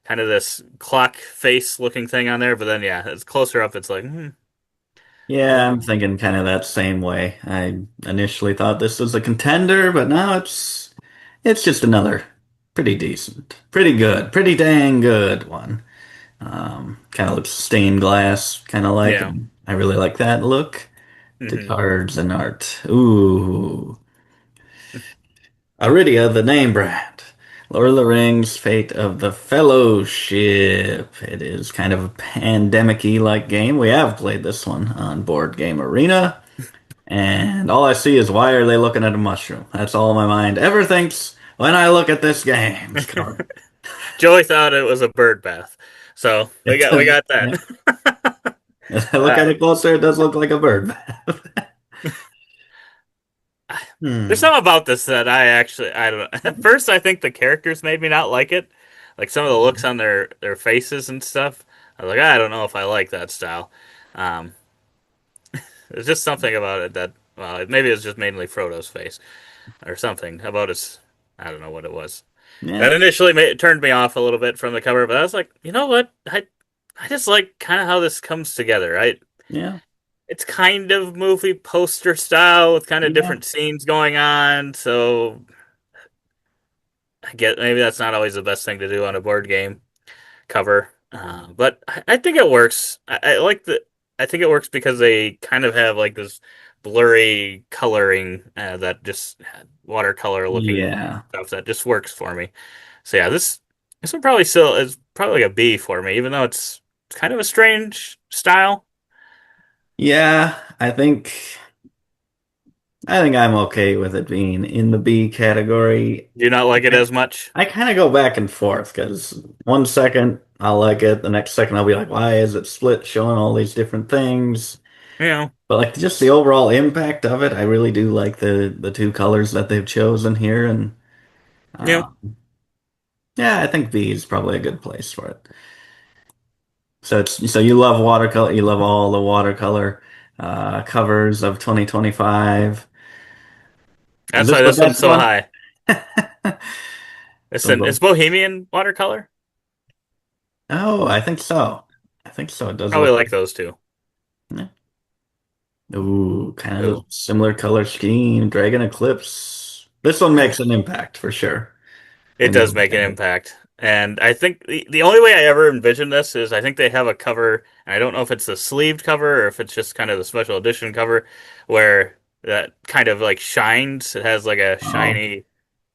kind of this clock face looking thing on there. But then, yeah, it's closer up. It's like, I Yeah, don't I'm know. thinking kind of that same way. I initially thought this was a contender, but now it's just another pretty decent, pretty good, pretty dang good one. Kind of looks stained glass, kind of like, Yeah. and I really like that look. To hmm cards and art. Ooh. Arydia, the name brand. Lord of the Rings, Fate of the Fellowship. It is kind of a pandemic-y like game. We have played this one on Board Game Arena, and all I see is why are they looking at a mushroom? That's all my mind ever thinks when I look at this game's cover. Joey thought it was a bird bath, so It we does, got yeah. that. As I look at uh, it closer, it does look like a bird. There's Hmm. something about this that I don't know. At first, I think the characters made me not like it, like some of the looks on their faces and stuff. I was like, I don't know if I like that style. Um, there's just something about it that, well, maybe it's just mainly Frodo's face or something about his. I don't know what it was. That Yeah, initially turned me off a little bit from the cover, but I was like, you know what? I just like kind of how this comes together. yeah, It's kind of movie poster style with kind of yeah, different scenes going on, so I get maybe that's not always the best thing to do on a board game cover, but I think it works. I like the. I think it works because they kind of have like this blurry coloring that just watercolor looking yeah. stuff that just works for me. So yeah, this one probably still is probably like a B for me, even though it's kind of a strange style. Yeah, I think I'm okay with it being in the B category. Do you not like it I, as much? I kind of go back and forth because one second I'll like it, the next second I'll be like, why is it split showing all these different things? You know, But like just the overall impact of it, I really do like the two colors that they've chosen here, and you know. uh, yeah, I think B is probably a good place for it. So you love watercolor, you love all the watercolor covers of 2025. Is That's this why the this one's best so one? high. Listen, So it's Bohemian watercolor. Oh, I think so. I think so. It does Probably look like like. those two. Yeah. Ooh, kind of Ooh. similar color scheme. Dragon Eclipse. This one makes an impact for sure It when you does look make an at it. impact. And I think the only way I ever envisioned this is I think they have a cover, and I don't know if it's the sleeved cover or if it's just kind of the special edition cover where that kind of like shines. It has like a Oh, shiny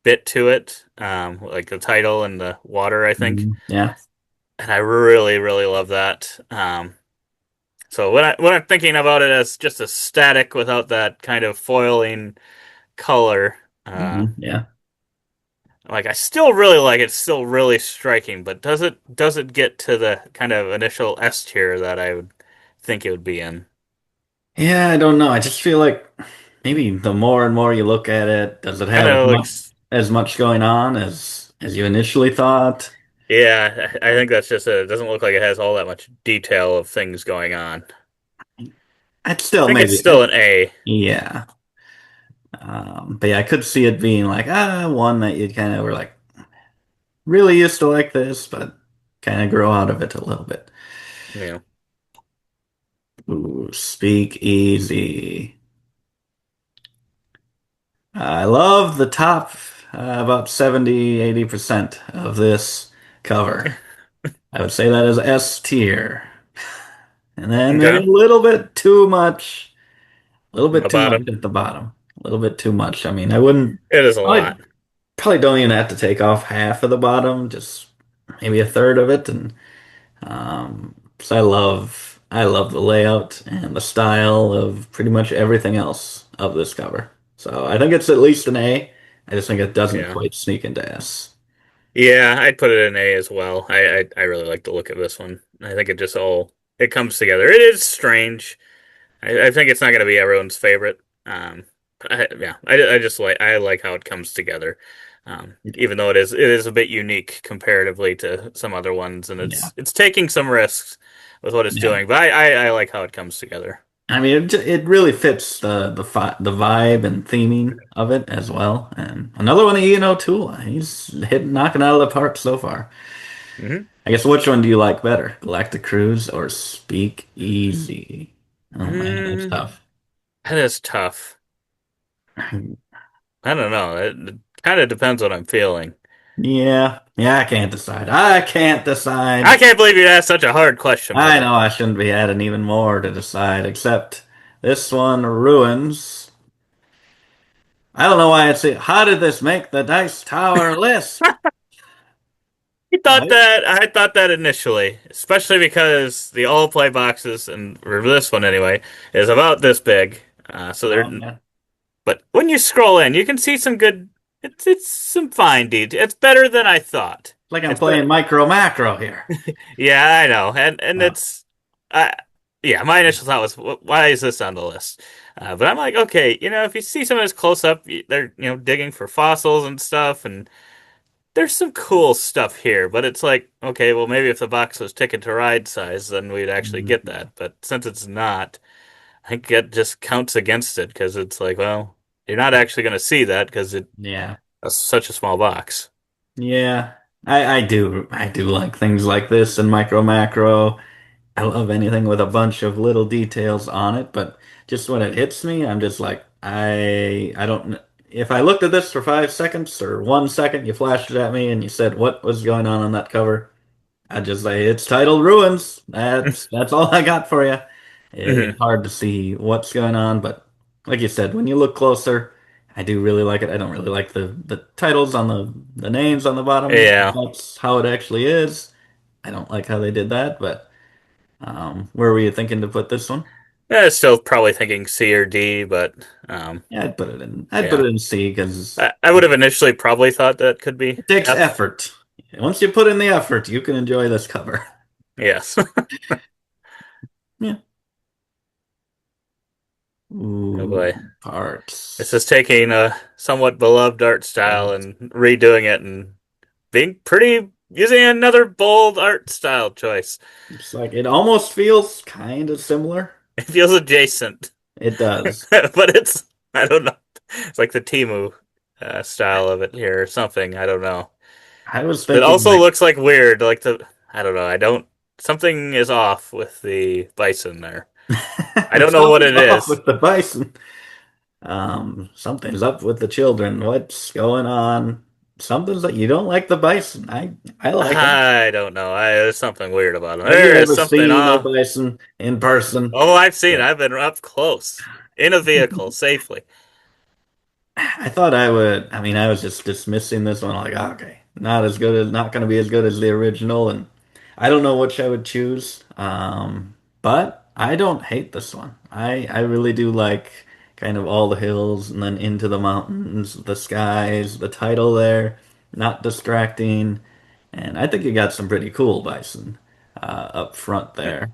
bit to it, like the title and the water, I think. yeah. And I really, really love that. So when I'm thinking about it as just a static without that kind of foiling color, Yeah. like I still really like it, it's still really striking, but does it get to the kind of initial S tier that I would think it would be in? Yeah, I don't know. I just feel like maybe the more and more you look at it, does it Kind have of like as much going on as you initially thought? yeah, I think that's just it. It doesn't look like it has all that much detail of things going on. I'd I still think it's maybe. still an A. Yeah. But yeah, I could see it being like one that you kind of were like. really used to like this, but kind of grow out of it a little bit. Yeah. Ooh, Speak Easy. I love the top about 70-80% of this cover. I would say that is S tier. And then maybe Okay. a little bit too much, a little bit The too much bottom. at the bottom. A little bit too much. I mean, I wouldn't, It is a I lot. probably don't even have to take off half of the bottom, just maybe a third of it. And 'cause I love the layout and the style of pretty much everything else of this cover. So I think it's at least an A. I just think it doesn't Yeah. quite sneak into S. Yeah, I'd put it in A as well. I really like the look of this one. I think it just all it comes together. It is strange. I think it's not going to be everyone's favorite. I just I like how it comes together. Even though it is a bit unique comparatively to some other ones, and Yeah, it's taking some risks with what it's yeah. doing. But I like how it comes together. I mean, it really fits the vibe and theming of it as well. And another one of Ian O'Toole. He's hitting knocking out of the park so far. Hmm. I guess which one do you like better, Galactic Cruise or Speak Easy? Oh man, that's Mm, tough. that is tough. I don't know. It kind of depends what I'm feeling. Yeah, yeah, I can't decide. I can't I decide. can't believe you asked such a hard question, I brother. know I shouldn't be adding even more to decide, except this one ruins. I don't know why it's. How did this make the Dice Tower list? Right? I thought that initially, especially because the all play boxes and or this one anyway is about this big. So they're Oh yeah. but when you scroll in, you can see some good. It's some fine detail. It's better than I thought. Like I'm It's be playing micro macro here. Yeah, I know, and Oh, it's uh yeah. My initial thought was, why is this on the list? But I'm like, okay, if you see some of this close up, they're digging for fossils and stuff, and there's some cool stuff here, but it's like, okay, well, maybe if the box was Ticket to Ride size, then we'd actually get mhm. that. But since it's not, I think that just counts against it because it's like, well, you're not actually going to see that because Yeah. it's such a small box. Yeah. I do like things like this and micro macro. I love anything with a bunch of little details on it, but just when it hits me, I'm just like, I don't if I looked at this for 5 seconds or 1 second, you flashed it at me and you said what was going on that cover, I'd just say it's titled Ruins. That's all I got for you. It's Hmm. hard to see what's going on, but like you said, when you look closer, I do really like it. I don't really like the titles on the names on the bottom. Yeah, That's how it actually is. I don't like how they did that, but where were you thinking to put this one? still probably thinking C or D, but Yeah, I'd put it in. I'd put yeah, it in C because I would have initially probably thought that could be it takes F. effort. Once you put in the effort, you can enjoy this cover. Yes. Yeah. Oh Ooh, boy. This is parts. taking a somewhat beloved art style Yes. and redoing it and being pretty using another bold art style choice. It's like it almost feels kind of similar. It feels adjacent, It does. but it's I don't know. It's like the Timu style of it here or something. I don't know. I was It thinking also like looks like weird. Like the I don't know. I don't. Something is off with the bison there. I don't know what something's it off is. with the bison. Something's up with the children. What's going on? Something's like you don't like the bison. I like them. I don't know. There's something weird about them. Have you There is ever something seen a off. bison in person? Oh, I've seen. Yeah. I've been up close in a vehicle safely. I thought I would. I mean, I was just dismissing this one like, okay, not going to be as good as the original, and I don't know which I would choose. But I don't hate this one. I really do like kind of all the hills and then into the mountains, the skies, the title there, not distracting, and I think you got some pretty cool bison up front Yeah. there.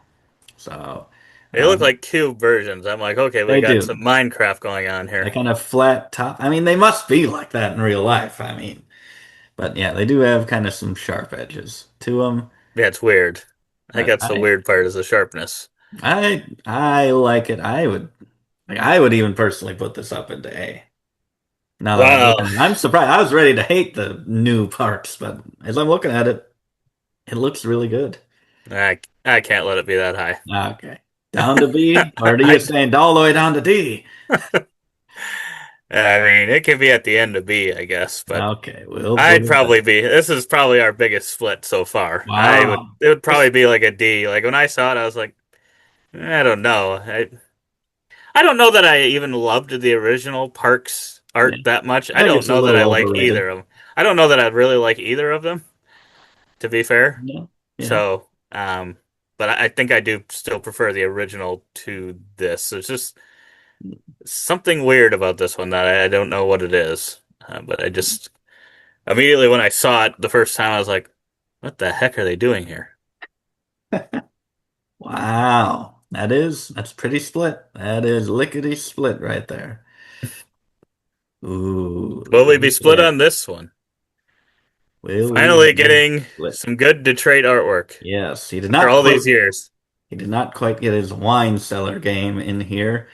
So They look um, like cube versions. I'm like, okay, we they got do. some Minecraft going on They here. kind of flat top. I mean, they must be like that in real life. I mean. But yeah, they do have kind of some sharp edges to them. Yeah, it's weird. I think But that's the weird part is the sharpness. I like it. I would even personally put this up into A. Now that I'm Well, looking, I'm surprised. I was ready to hate the new parks, but as I'm looking at it, it looks really good. I can't let it be that high. Okay. Down to B, or are you I saying all the way down to D? I mean, it can be at the end of B, I guess, but Okay, we'll put I'd it there. probably be. This is probably our biggest split so far. I would. Wow. It would This, probably be like a D. Like when I saw it, I was like, I don't know. I don't know that I even loved the original Parks yeah, art that much. I I think don't it's a know that I little like overrated. either of them. I don't know that I really like either of them, to be fair. Yeah, yeah. So, but I think I do still prefer the original to this. There's just something weird about this one that I don't know what it is. But I just immediately when I saw it the first time, I was like, what the heck are they doing here? Wow. That's pretty split. That is lickety split right there. Ooh, Will we be lickety split split. on this one? Will we Finally be getting split? some good Detroit artwork Yes, after all these years. he did not quite get his wine cellar game in here,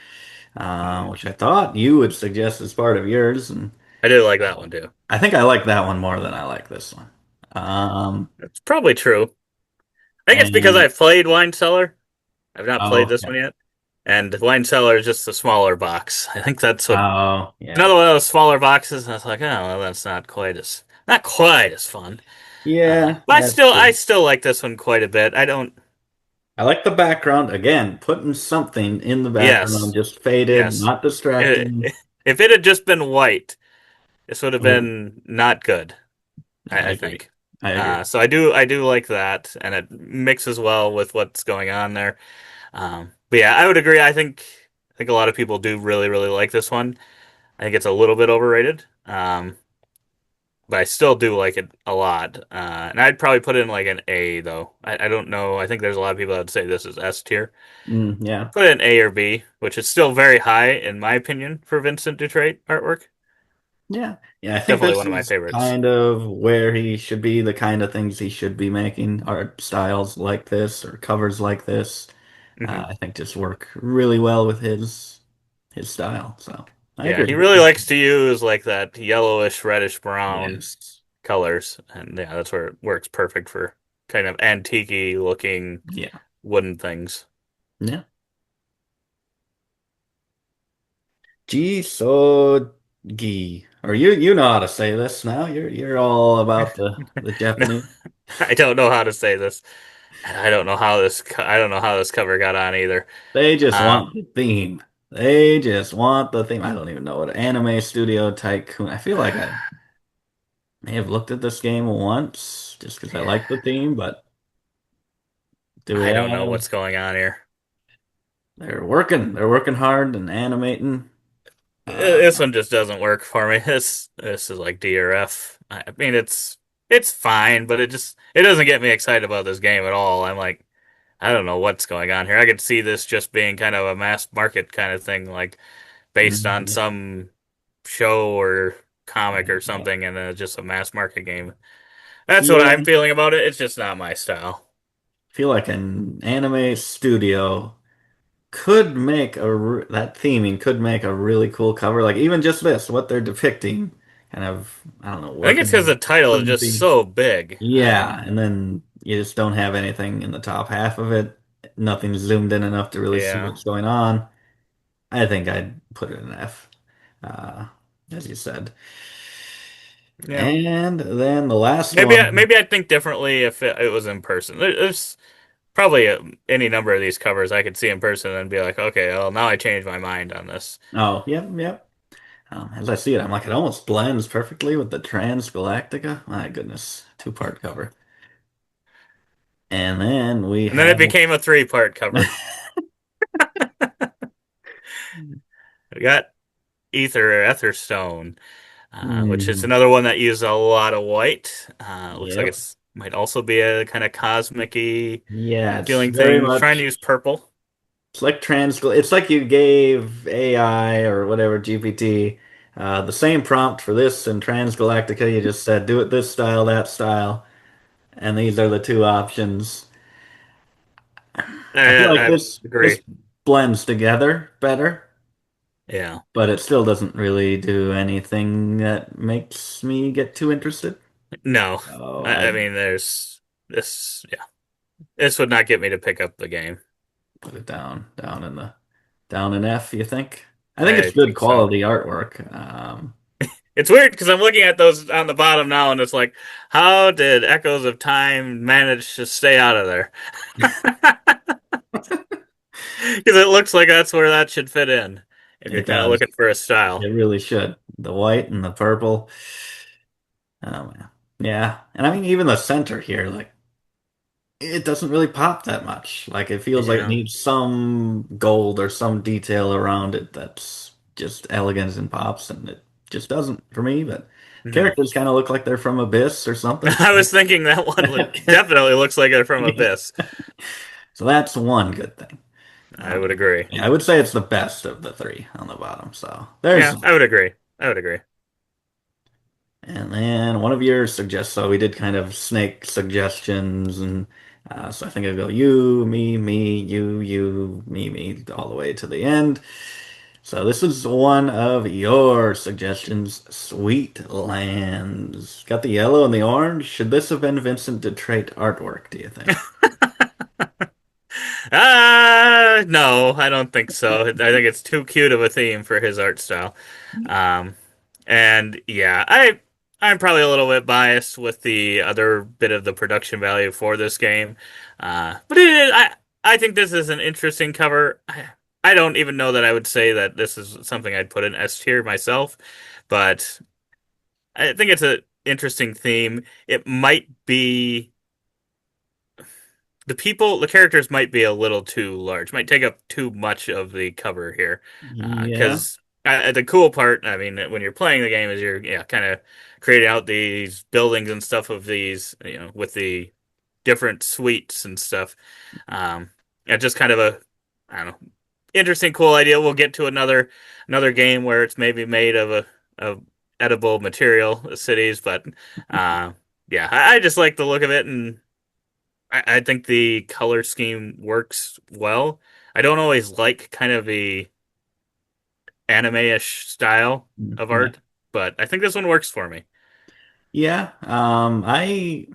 which I thought you would suggest as part of yours, and I did like that one too. I think I like that one more than I like this one. Um, That's probably true. I think it's because and I've played Wine Cellar. I've not played oh, this okay. one yet. And Wine Cellar is just a smaller box. I think that's what Oh, yeah. another one of those smaller boxes. And I was like, oh, well, that's not quite as fun. Yeah, But that's I true. still like this one quite a bit. I don't. I like the background. Again, putting something in the background, Yes, just faded, yes. not distracting. If it had just been white, this would have Yeah, been not good. I I agree. think. I agree. So I do like that, and it mixes well with what's going on there. But yeah, I would agree. I think a lot of people do really like this one. I think it's a little bit overrated, but I still do like it a lot. And I'd probably put it in like an A though. I don't know. I think there's a lot of people that would say this is S tier. Yeah. Put it in A or B, which is still very high in my opinion for Vincent Detroit artwork. Yeah. Yeah, I think Definitely this one of my is favorites. kind of where he should be, the kind of things he should be making, art styles like this or covers like this. Hmm I think just work really well with his style. So I Yeah, agree. he really likes to use like that yellowish, reddish brown Yes. colors, and yeah, that's where it works perfect for kind of antique looking Yeah. wooden things. Yeah. JiSoGi. Or you know how to say this now. You're all about the No, Japanese. I don't know how to say this, and I don't know how I don't know how this cover got on either. They just Uh, want the theme. They just want the theme. I don't even know what anime studio tycoon. I feel like I may have looked at this game once just because I like the theme, but do we I don't know have? what's going on here. They're working. They're working hard and animating. Uh, This one just doesn't work for me. This is like DRF. I mean, it's fine, but it doesn't get me excited about this game at all. I'm like, I don't know what's going on here. I could see this just being kind of a mass market kind of thing, like based on yeah, some show or comic or yeah, something, and then it's just a mass market game. That's what yeah. I'm feeling about it. It's just not my style. I feel like an anime studio could make that theming could make a really cool cover. Like even just this, what they're depicting, kind of I don't know, I think it's working because the with title is certain just themes. so big. Yeah, and then you just don't have anything in the top half of it. Nothing zoomed in enough to really see Yeah, what's going on. I think I'd put it in F, uh, as you said. yeah. And then the last one. Maybe I'd think differently if it was in person. There's probably any number of these covers I could see in person and be like, okay, well now I changed my mind on this. Oh, yep, yep. As I see it, I'm like, it almost blends perfectly with the Transgalactica. My goodness, two-part cover. And then we And then it have. became a three-part cover. We got Etherstone, which is Hmm, another one that uses a lot of white. Looks like yep. it's might also be a kind of cosmic-y Yeah, it's feeling very thing. Trying to much. use purple. It's like It's like you gave AI or whatever GPT the same prompt for this in Transgalactica. You just said, do it this style, that style, and these are the two options. I feel like I this agree. blends together better. Yeah. but it still doesn't really do anything that makes me get too interested. No. Oh, I I mean, there's this. Yeah, this would not get me to pick up the game. put it down in the down in F, you think? I think it's I good think so. quality artwork. It's weird because I'm looking at those on the bottom now, and it's like, how did Echoes of Time manage to stay out of there? Because it looks like that's where that should fit in if you're It kind of does. looking for a It style. really should. The white and the purple. Oh man. Yeah. And I mean even the center here, like it doesn't really pop that much. Like it feels like it Yeah. needs some gold or some detail around it that's just elegant and pops, and it just doesn't for me. But Hmm. characters kind of look like they're from Abyss or something. I was thinking that one definitely looks like it from Yeah. Abyss. So that's one good thing. I would agree. Yeah, I would say it's the best of the three on the bottom. So there's Yeah, I that. would agree. I would agree. And then one of yours suggests, so we did kind of snake suggestions, and so I think I'll go you, me, you, me, all the way to the end. So this is one of your suggestions, Sweet Lands. Got the yellow and the orange. Should this have been Vincent DeTrate artwork, do you think? No, I don't think so. I think it's too cute of a theme for his art style. Um, and yeah, I'm probably a little bit biased with the other bit of the production value for this game. But I think this is an interesting cover. I don't even know that I would say that this is something I'd put in S tier myself, but I think it's an interesting theme. It might be the characters might be a little too large, might take up too much of the cover here. Yeah. Because the cool part, I mean, when you're playing the game, is you're kind of creating out these buildings and stuff of these, with the different suites and stuff. And just kind of a, I don't know, interesting, cool idea. We'll get to another game where it's maybe made of of edible material, cities, but uh, yeah, I just like the look of it and. I think the color scheme works well. I don't always like kind of the anime-ish style of Yeah. art, but I think this one works for me. Yeah. I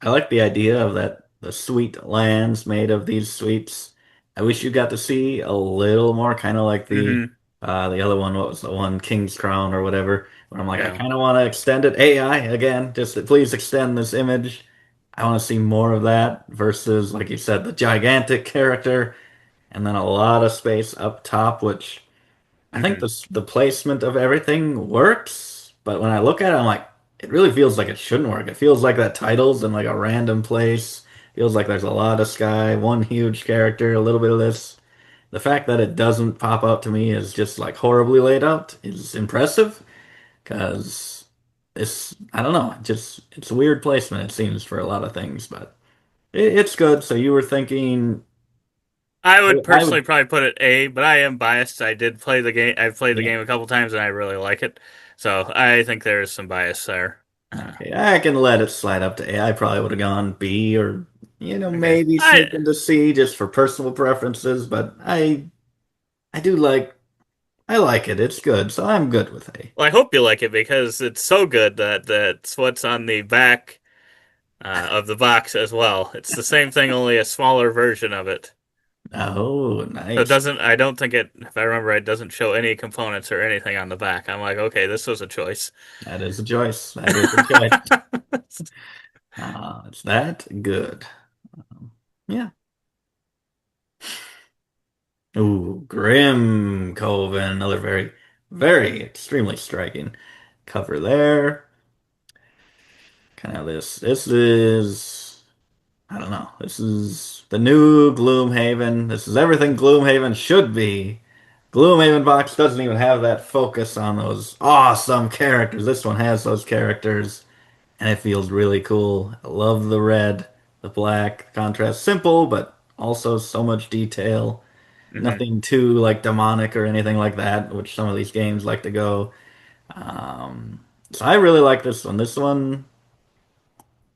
like the idea of that the sweet lands made of these sweets. I wish you got to see a little more, kind of like Hmm. the other one. What was the one, King's Crown or whatever? Where I'm like, I Yeah. kind of want to extend it. AI again, just please extend this image. I want to see more of that versus, like you said, the gigantic character and then a lot of space up top, which I think Hmm. the placement of everything works, but when I look at it, I'm like, it really feels like it shouldn't work. It feels like that title's in like a random place. Feels like there's a lot of sky, one huge character, a little bit of this. The fact that it doesn't pop out to me is just like horribly laid out is impressive because I don't know, it's a weird placement it seems for a lot of things, but it's good. So you were thinking, I would I personally would. probably put it A, but I am biased. I did play the game. I've played the Yeah. game a couple times and I really like it. So I think there's some bias there. Okay, I can let it slide up to A. I probably would have gone B or, Okay. maybe sneak into C just for personal preferences, but I do I like it. It's good, so I'm good with A. Well, I hope you like it because it's so good that that's what's on the back of the box as well. It's the same thing, only a smaller version of it. Oh, So it nice. doesn't, I don't think it, if I remember right, it doesn't show any components or anything on the back. I'm like, okay, this was a choice. That is a choice. That is a choice. It's that good. Yeah. Ooh, Grimcoven, another very, very extremely striking cover there. Kind of this is. I don't know. This is the new Gloomhaven. This is everything Gloomhaven should be. Gloomhaven box doesn't even have that focus on those awesome characters. This one has those characters, and it feels really cool. I love the red, the black contrast. Simple, but also so much detail. Hmm. Nothing too like demonic or anything like that, which some of these games like to go. Um, so I really like this one. This one.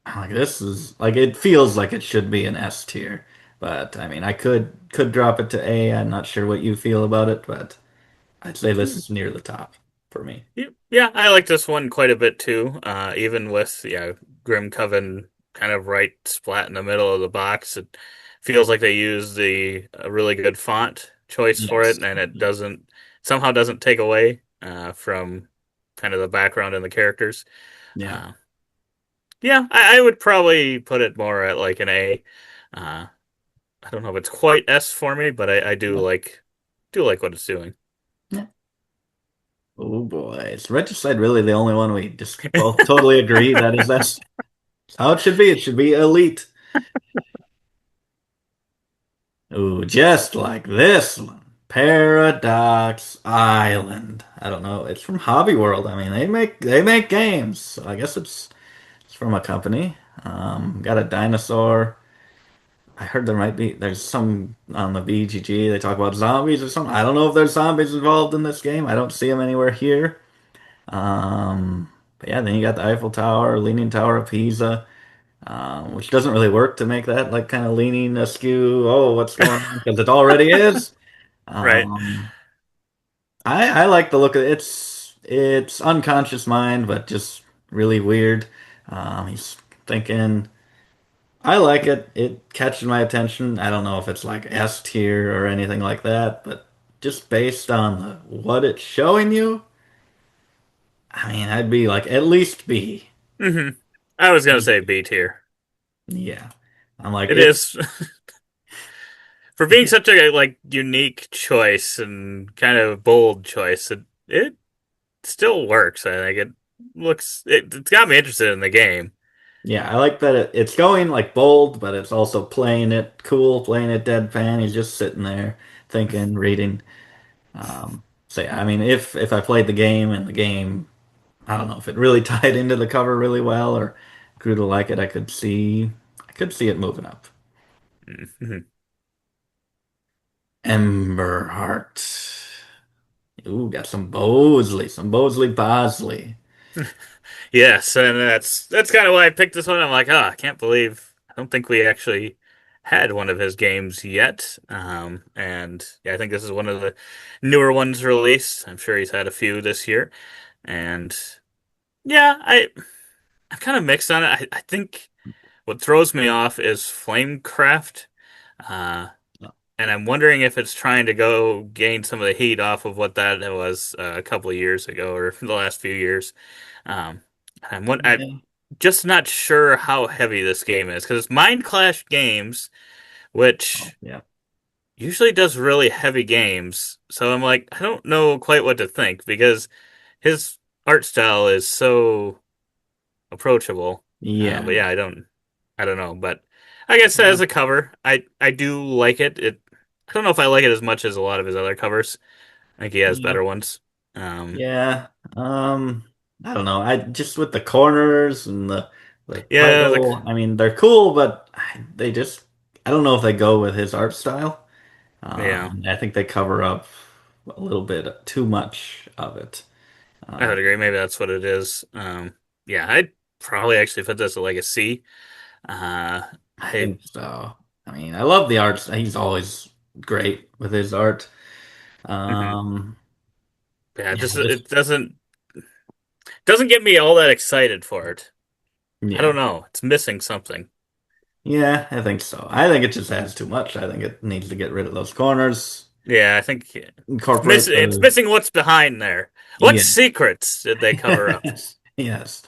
Like this is like it feels like it should be an S tier, but I mean I could drop it to A. I'm not sure what you feel about it, but I'd say this is near the top for me. Yeah, I like this one quite a bit too. Even with Grimcoven kind of right splat in the middle of the box, it feels like they use the a really good font choice for Yes. it, and it doesn't somehow doesn't take away from kind of the background and the characters. Yeah. Uh, yeah, I would probably put it more at like an A. Uh, I don't know if it's quite S for me, but I Yeah. do like what it's doing. Yeah. Oh boy. Is Regicide really the only one we just both totally agree that is that's how it should be? It should be elite. Ooh, just like this one. Paradox Island. I don't know. It's from Hobby World. I mean, they make games. So I guess it's from a company. Got a dinosaur. I heard there's some on the BGG. They talk about zombies or something. I don't know if there's zombies involved in this game. I don't see them anywhere here. But yeah, then you got the Eiffel Tower, Leaning Tower of Pisa, which doesn't really work to make that like kind of leaning askew. Oh, what's going on? Because it already is. Right. Um, I like the look of it. It's unconscious mind, but just really weird. He's thinking. I like it. It catches my attention. I don't know if it's like S tier or anything like that, but just based on what it's showing you, I mean, I'd be like at least B. hmm I was gonna say B tier. Yeah. I'm like It it's is for being such a like unique choice and kind of bold choice. It still works. I think it's got me interested in the game. yeah, I like that it's going like bold, but it's also playing it cool, playing it deadpan. He's just sitting there thinking, reading. So yeah, I mean, if I played the game and the game, I don't know if it really tied into the cover really well or grew to like it, I could see it moving up. Mhm. Emberheart. Ooh, got some Bosley Bosley. Yes, and that's kind of why I picked this one. I'm like, I can't believe I don't think we actually had one of his games yet. And yeah, I think this is one of the newer ones released. I'm sure he's had a few this year, and yeah, I'm kind of mixed on it. I think what throws me off is Flamecraft. Uh, and I'm wondering if it's trying to go gain some of the heat off of what that was a couple of years ago or the last few years. Um, I'm Yeah. just not sure how heavy this game is because it's Mind Clash Games, Oh, which yeah. usually does really heavy games. So I'm like, I don't know quite what to think because his art style is so approachable. But Yeah. yeah, I don't know. But I guess as a cover, I do like it. I don't know if I like it as much as a lot of his other covers. I think he has Yeah. better ones. Um, Yeah. I don't know. I just with the corners and the yeah, title, I mean, they're cool, but they just I don't know if they go with his art style. yeah, I think they cover up a little bit too much of it. I would Um, agree. Maybe that's what it is. Yeah, I'd probably actually put this at like a C. Uh, I I think so. I mean, I love the art. He's always great with his art. mhm. Um, Yeah, yeah, just just it doesn't get me all that excited for it. I yeah. don't know. It's missing something. Yeah, I think so. I think it just has too much. I think it needs to get rid of those corners, Yeah, I think incorporate it's the missing what's behind there. What yeah. secrets did they cover up? Yes. Yes.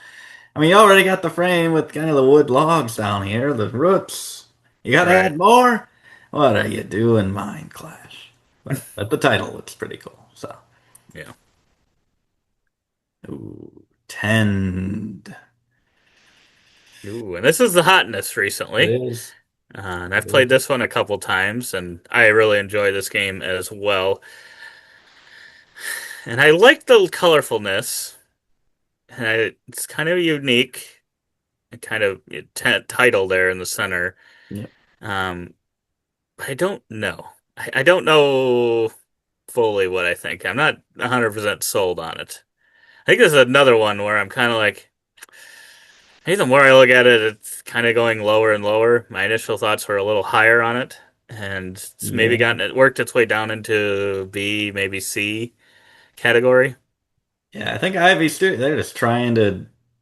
I mean, you already got the frame with kind of the wood logs down here, the roots. You gotta Right. add more? What are you doing, Mind Clash? But the title looks pretty cool. So, Yeah. ooh, Tend. Ooh, and this is the hotness It recently. is. And It I've is. played this one a couple times, and I really enjoy this game as well. And I like the colorfulness. And it's kind of unique, kind of title there in the center. Yep. Um, but I don't know. I don't know fully what I think. I'm not 100% sold on it. I think this is another one where I'm kind of like, hey, the more I look at it, it's kind of going lower and lower. My initial thoughts were a little higher on it, and it's maybe Yeah. gotten it worked its way down into B, maybe C. category. Yeah, I think they're just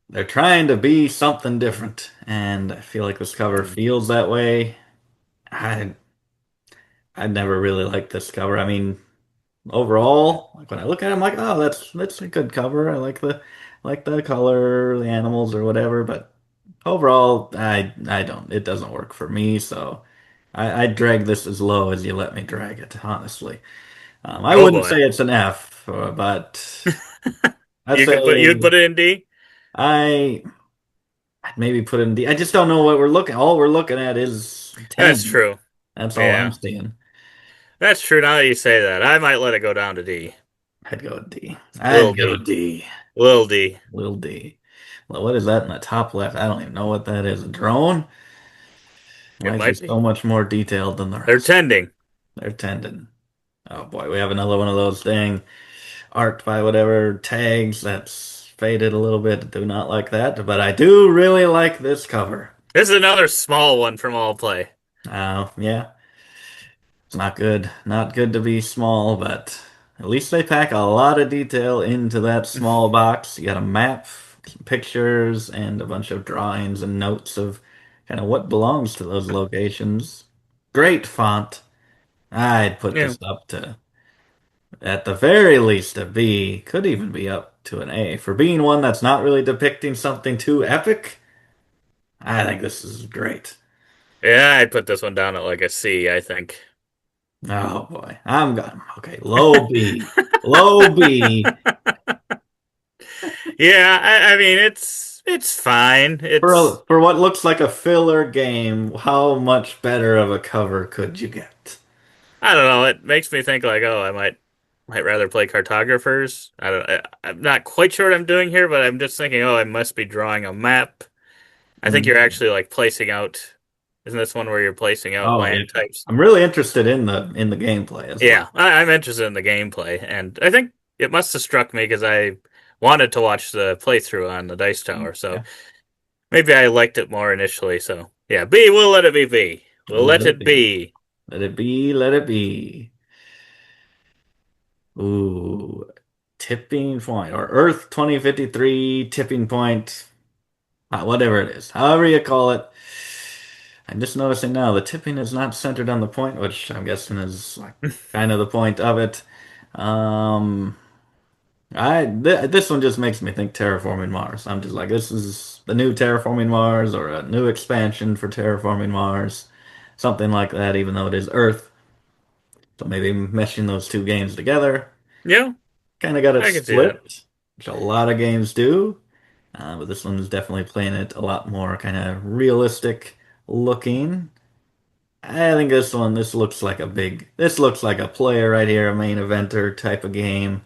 they're trying to be something different, and I feel like this cover Mm. feels that way. I I never really liked this cover. I mean, overall, like when I look at it, I'm like, oh, that's a good cover. like the color, the animals or whatever, but overall, I don't. It doesn't work for me, so I drag this as low as you let me drag it, honestly. I Oh wouldn't boy, say it's an F, but I'd you'd say put it in D. I I'd maybe put it in D. I just don't know what we're looking. All we're looking at is That's 10. true. That's all I'm Yeah, seeing. that's true. Now that you say that, I might let it go down to D. I'd go D. Little I'd go D, D. little D. Little D. Well, what is that in the top left? I don't even know what that is. A drone? Why It is he might so be. much more detailed than the They're rest? tending. They're tendon. Oh boy, we have another one of those dang art by whatever tags that's faded a little bit. Do not like that, but I do really like this cover. This is another small one from All Play. Yeah, it's not good. Not good to be small, but at least they pack a lot of detail into that small box. You got a map, some pictures, and a bunch of drawings and notes of kind of what belongs to those locations. Great font. I'd put Yeah, this up to, at the very least, a B. Could even be up to an A. For being one that's not really depicting something too epic, I think this is great. yeah. I'd put this one down at like a C. I think. Oh boy. I'm going. Okay, low B. Low B. Yeah, I mean it's fine. It's For what looks like a filler game, how much better of a cover could you get? I don't know. It makes me think like, oh, I might rather play cartographers. I don't. I'm not quite sure what I'm doing here, but I'm just thinking, oh, I must be drawing a map. I think you're Mm. actually like placing out. Isn't this one where you're placing out Oh yeah. land types? I'm really interested in the gameplay as well. Yeah, I'm interested in the gameplay, and I think it must have struck me because I wanted to watch the playthrough on the Dice Tower, so Yeah. maybe I liked it more initially. So yeah, B. We'll let it be B. We'll Let let it it be. be. Let it be. Let it be. Ooh. Tipping point or Earth 2053 tipping point. Whatever it is. However you call it. I'm just noticing now the tipping is not centered on the point, which I'm guessing is like kind of the point of it. Um, this one just makes me think Terraforming Mars. I'm just like, this is the new Terraforming Mars or a new expansion for Terraforming Mars, something like that. Even though it is Earth, so maybe meshing those two games together, Yeah, kind of got it I can see that. split, which a lot of games do. But this one is definitely playing it a lot more kind of realistic looking. I think this looks like a player right here, a main eventer type of game.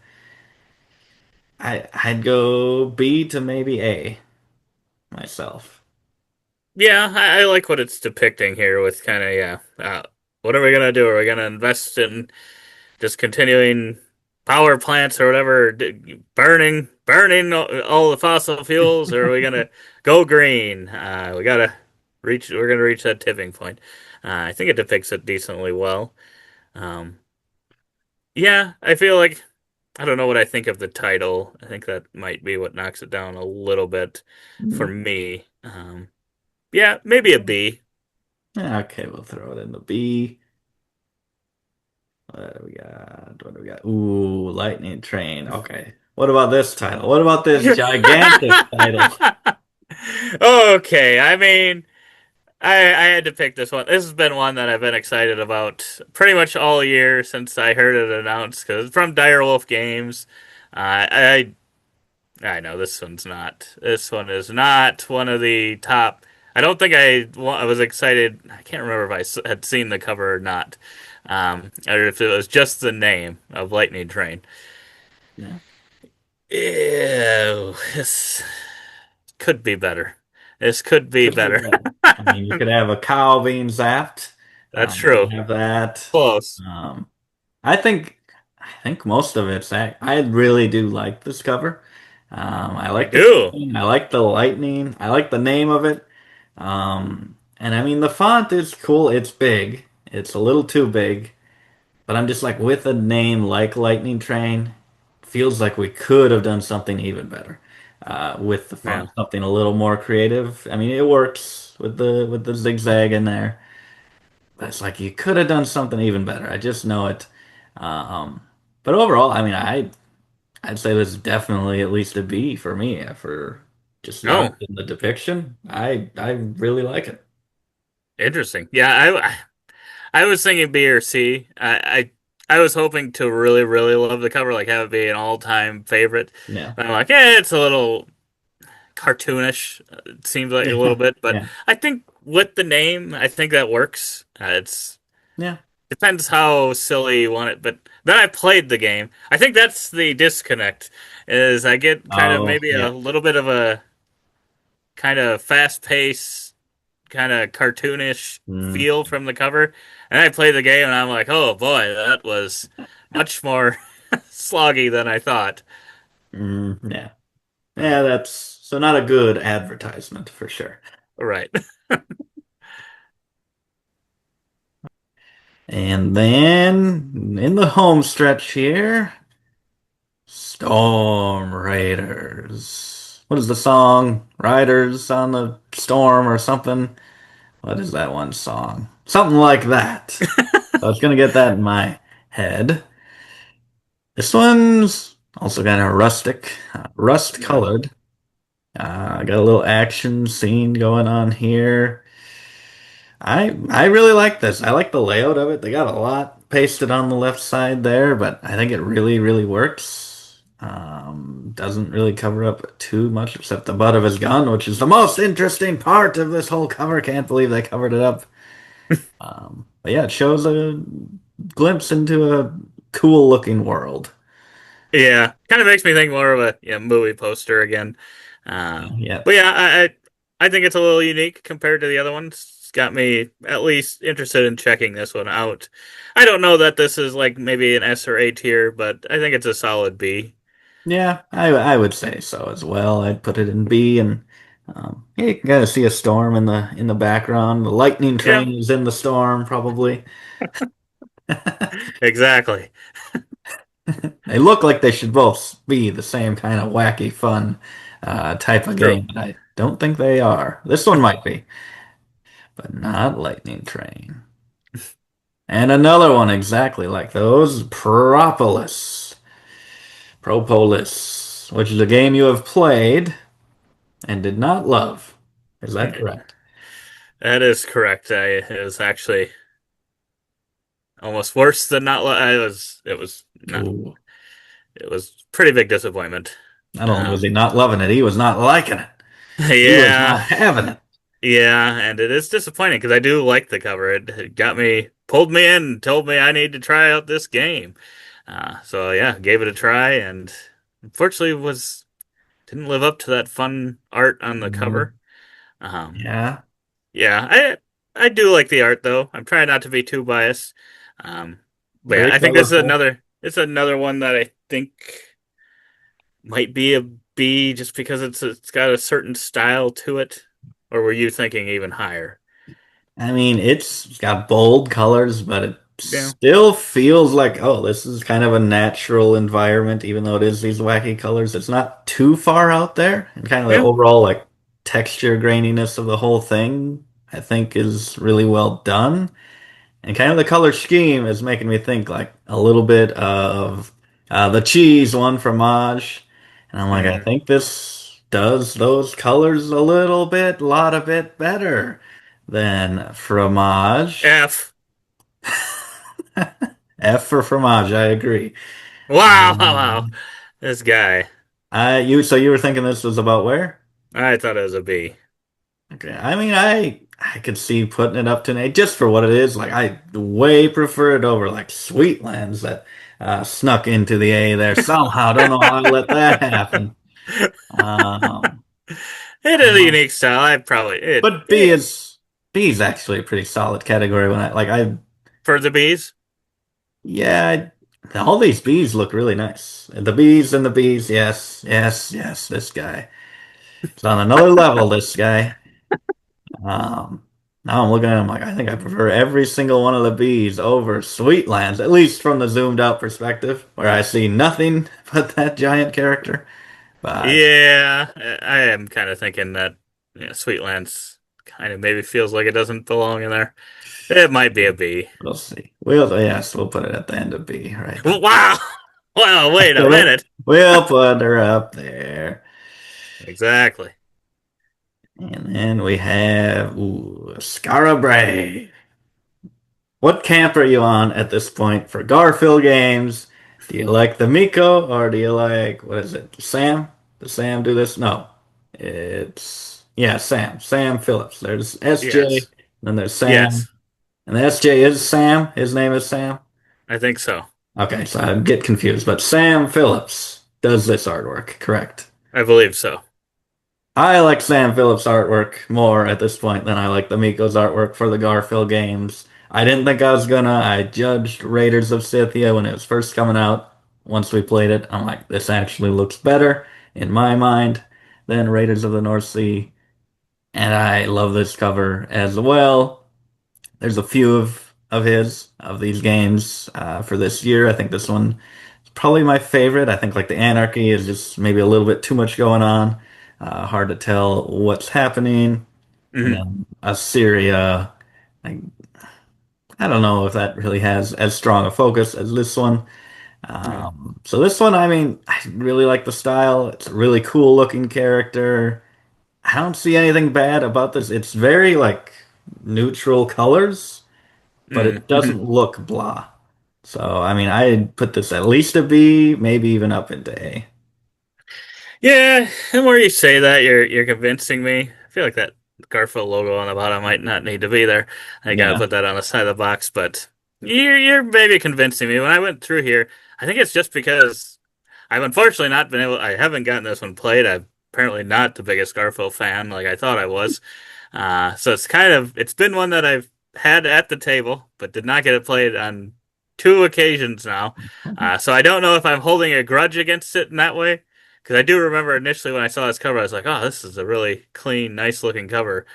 I'd go B to maybe A myself. Yeah, I like what it's depicting here with kind of, yeah. What are we gonna do? Are we gonna invest in just continuing power plants or whatever, burning all the fossil fuels, or are we gonna go green? We're gonna reach that tipping point. I think it depicts it decently well. Um, yeah, I feel like I don't know what I think of the title. I think that might be what knocks it down a little bit for Hmm. me. Yeah, maybe a B. Yeah, okay, we'll throw it in the B. What do we got? What do we got? Ooh, Lightning Train. Okay. What about this title? What about this gigantic title? Okay, I mean, I had to pick this one. This has been one that I've been excited about pretty much all year since I heard it announced because it's from Direwolf Games. I know this one's not. This one is not one of the top. I don't think I was excited. I can't remember if had seen the cover or not, or if it was just the name of Lightning Train. Yeah, Ew, this could be better. This could be could be better. better. I mean, you could have a cow being zapped. That's You could true. have that. Close. Um, I think most of it's I really do like this cover. I You like the do. tipping, I like the lightning, I like the name of it. And I mean the font is cool. It's big. It's a little too big, but I'm just like with a name like Lightning Train, feels like we could have done something even better with the Yeah. font, something a little more creative. I mean, it works with the zigzag in there, but it's like you could have done something even better. I just know it. Um, but overall, I mean, I'd say this is definitely at least a B for me for just the art Oh, and the depiction. I really like it. interesting. Yeah, I was thinking B or C. I was hoping to really, really love the cover, like have it be an all-time favorite. Yeah. But I'm like, it's a little cartoonish. It seems like a little Yeah. bit, but Yeah. I think with the name, I think that works. It's Yeah. depends how silly you want it. But then I played the game. I think that's the disconnect. Is I get kind of Oh, maybe a yeah. little bit of a kind of fast-paced, kind of cartoonish Mm, feel from the cover. And I played the game and I'm like, oh boy, that was much more sloggy than I thought. yeah. Uh, Yeah, that's so not a good advertisement for sure. right. And then in the home stretch here, Storm Raiders. What is the song? Riders on the Storm or something? What is that one song? Something like that. I was gonna get that in my head. This one's also kind of rustic, rust Yeah. colored. Got a little action scene going on here. I really like this. I like the layout of it. They got a lot pasted on the left side there, but I think it really works. Doesn't really cover up too much except the butt of his gun, which is the most interesting part of this whole cover. Can't believe they covered it up. But yeah, it shows a glimpse into a cool looking world. Yeah. Kind of makes me think more of a movie poster again. Yeah. But yeah, I think it's a little unique compared to the other ones. It's got me at least interested in checking this one out. I don't know that this is like maybe an S or A tier, but I think it's a solid B. Yeah, I would say so as well. I'd put it in B, and yeah, you can kind of see a storm in the background. The lightning Yeah, train is in the storm, probably. exactly. They look like they should both be the same kind of wacky, fun type of True. game, but I don't think they are. This one might be, but not Lightning Train. And another one exactly like those, Propolis, which is a game you have played and did not love. Is that correct? That is correct. It was actually almost worse than not. I was. It was not. Ooh. It was pretty big disappointment. Not only was Um, he not loving it, he was not liking it. He was yeah, not having it. yeah, and it is disappointing because I do like the cover. It got me, pulled me in, told me I need to try out this game. So yeah, gave it a try, and unfortunately was didn't live up to that fun art on the Mm, cover. Um, yeah, yeah, I do like the art though. I'm trying not to be too biased. Um, but yeah, very I think this is colorful. another. It's another one that I think might be a B just because it's got a certain style to it. Or were you thinking even higher? I mean, it's got bold colors, but it Yeah, still feels like, oh, this is kind of a natural environment, even though it is these wacky colors. It's not too far out there. And kind of the yeah, overall like texture graininess of the whole thing, I think is really well done. And kind of the color scheme is making me think like a little bit of the cheese one from Maj. And I'm like, I mm, think this does those colors a little bit, lot a bit better than Fromage. F. F for Fromage, I agree. Wow, wow, Um, this guy. so you were thinking this was about where? I thought it was a B. Okay, I mean, I could see putting it up to an A just for what it is. Like, I way prefer it over like Sweetlands that snuck into the A there somehow. Don't know how I let that happen. Um, It is a um, unique style. I probably but B is actually a pretty solid category. When for the B's. yeah, all these bees look really nice. The bees and the bees, yes. This guy, it's on another level. This guy. Um, Now I'm looking at him like I think I prefer every single one of the bees over Sweetlands, at least from the zoomed out perspective, where I see nothing but that giant character. But Yeah, I am kind of thinking that Sweetlands kind of maybe feels like it doesn't belong in there. It might be a B. we'll see. We'll put it at the end of B, right? Wow! Wow, wait a We'll, minute. we'll put her up there. Exactly. And then we have Skara Brae. What camp are you on at this point for Garfield games? Do you like the Miko or do you like, what is it, Sam? Does Sam do this? No. Sam. Sam Phillips. There's SJ, Yes. then there's Sam. Yes. And the SJ is Sam. His name is Sam. I think so. Okay, so I get confused, but Sam Phillips does this artwork, correct? I believe so. I like Sam Phillips' artwork more at this point than I like the Miko's artwork for the Garfield games. I didn't think I was gonna. I judged Raiders of Scythia when it was first coming out. Once we played it, I'm like, this actually looks better in my mind than Raiders of the North Sea. And I love this cover as well. There's a few of these games for this year. I think this one is probably my favorite. I think like the Anarchy is just maybe a little bit too much going on. Hard to tell what's happening. And Hmm. then Assyria, I, I don't know if that really has as strong a focus as this one. Yeah. So this one, I mean, I really like the style. It's a really cool looking character. I don't see anything bad about this. It's very like neutral colors, but it Mm-hmm. doesn't look blah. So, I mean, I'd put this at least a B, maybe even up into A. Yeah, the more you say that, you're convincing me. I feel like that Garfield logo on the bottom might not need to be there. I gotta Yeah. put that on the side of the box, but you're maybe convincing me. When I went through here, I think it's just because I've unfortunately not been able. I haven't gotten this one played. I'm apparently not the biggest Garfield fan, like I thought I was. So it's been one that I've had at the table, but did not get it played on two occasions now. So I don't know if I'm holding a grudge against it in that way. Because I do remember initially when I saw this cover, I was like, "Oh, this is a really clean, nice looking cover."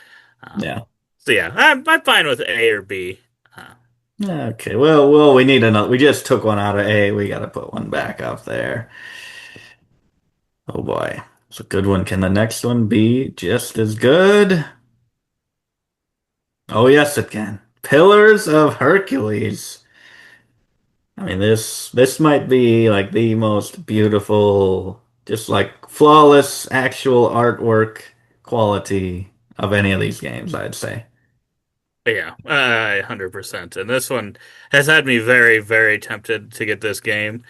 Um, Yeah. so yeah, I'm fine with A or B. Uh, Okay. Well, we need another. We just took one out of A. We got to put one back up there. Oh boy. It's a good one. Can the next one be just as good? Oh, yes, it can. Pillars of Hercules. I mean, this might be like the most beautiful, just like flawless actual artwork quality of any of these games, I'd say. yeah, 100%. And this one has had me very, very tempted to get this game.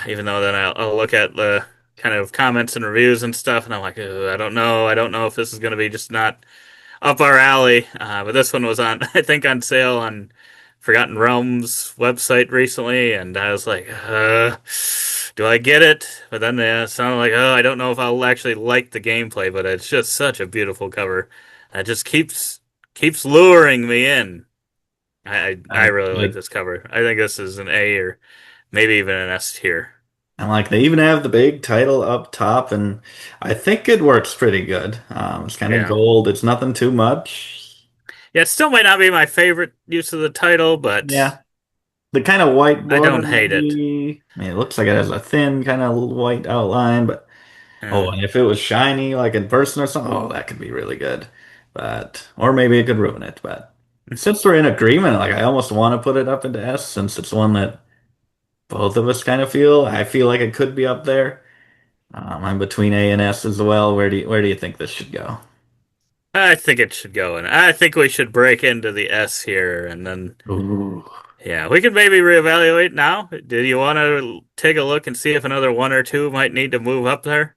Even though then I'll look at the kind of comments and reviews and stuff, and I'm like, "Ugh, I don't know. I don't know if this is going to be just not up our alley." But this one was on, I think, on sale on Forgotten Realms website recently, and I was like, do I get it? But then it sounded like, oh, I don't know if I'll actually like the gameplay, but it's just such a beautiful cover. It just keeps luring me in. I I really like like this cover. I think this is an A or maybe even an S tier. and like they even have the big title up top, and I think it works pretty good. It's kind of Yeah. gold. It's nothing too much. Yeah, it still might not be my favorite use of the title, but Yeah, the kind of white I border don't hate it. maybe. I mean, it looks like it has a thin kind of white outline, but oh, Uh, and if it was shiny like in person or something, oh, that could be really good. But or maybe it could ruin it. But since we're in agreement, like I almost want to put it up into S since it's one that both of us kind of feel. I feel like it could be up there. I'm between A and S as well. Where do you think this should go? I think it should go in. I think we should break into the S here, and then Ooh. yeah, we could maybe reevaluate now. Do you want to take a look and see if another one or two might need to move up there?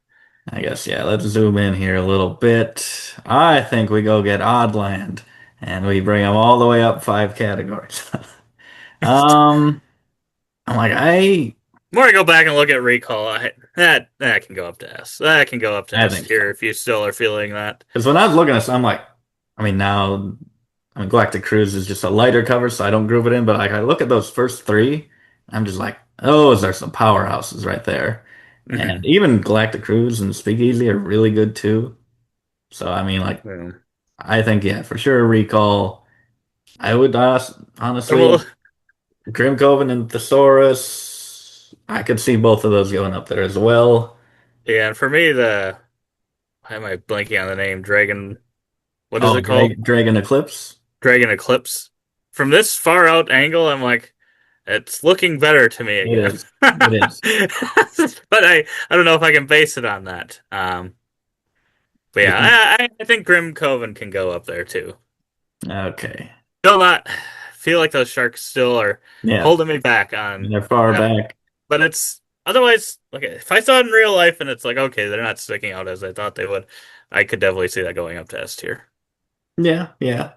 I guess yeah. Let's zoom in here a little bit. I think we go get Oddland, and we bring them all the way up 5 categories. um, I'm like The more I go back and look at Recall, that can go up to S. That can go up to I S think tier so. if you still are feeling that. Because when I was looking at this, I'm like, I mean, now, I mean, Galactic Cruise is just a lighter cover, so I don't group it in. But like, I look at those first three, I'm just like, oh, there's some powerhouses right there. And Hmm. even Galactic Cruise and Speakeasy are really good too. So I mean, like, Yeah. I think, yeah, for sure, recall. I would honestly, Well, Grimcoven and Thesaurus. I could see both of those going up there as well. yeah, and for me, the why am I blanking on the name? Dragon. What is Oh, it called? Dragon Eclipse. Dragon Eclipse. From this far out angle, I'm like, it's looking better to me It again. is. It is. But I don't know if I can base it on that. But You yeah, think? I think Grim Coven can go up there too. Okay. Still not feel like those sharks still are Yeah, holding me back on they're far that. back. But it's otherwise like if I saw it in real life and it's like okay, they're not sticking out as I thought they would, I could definitely see that going up to S tier. Yeah, yeah.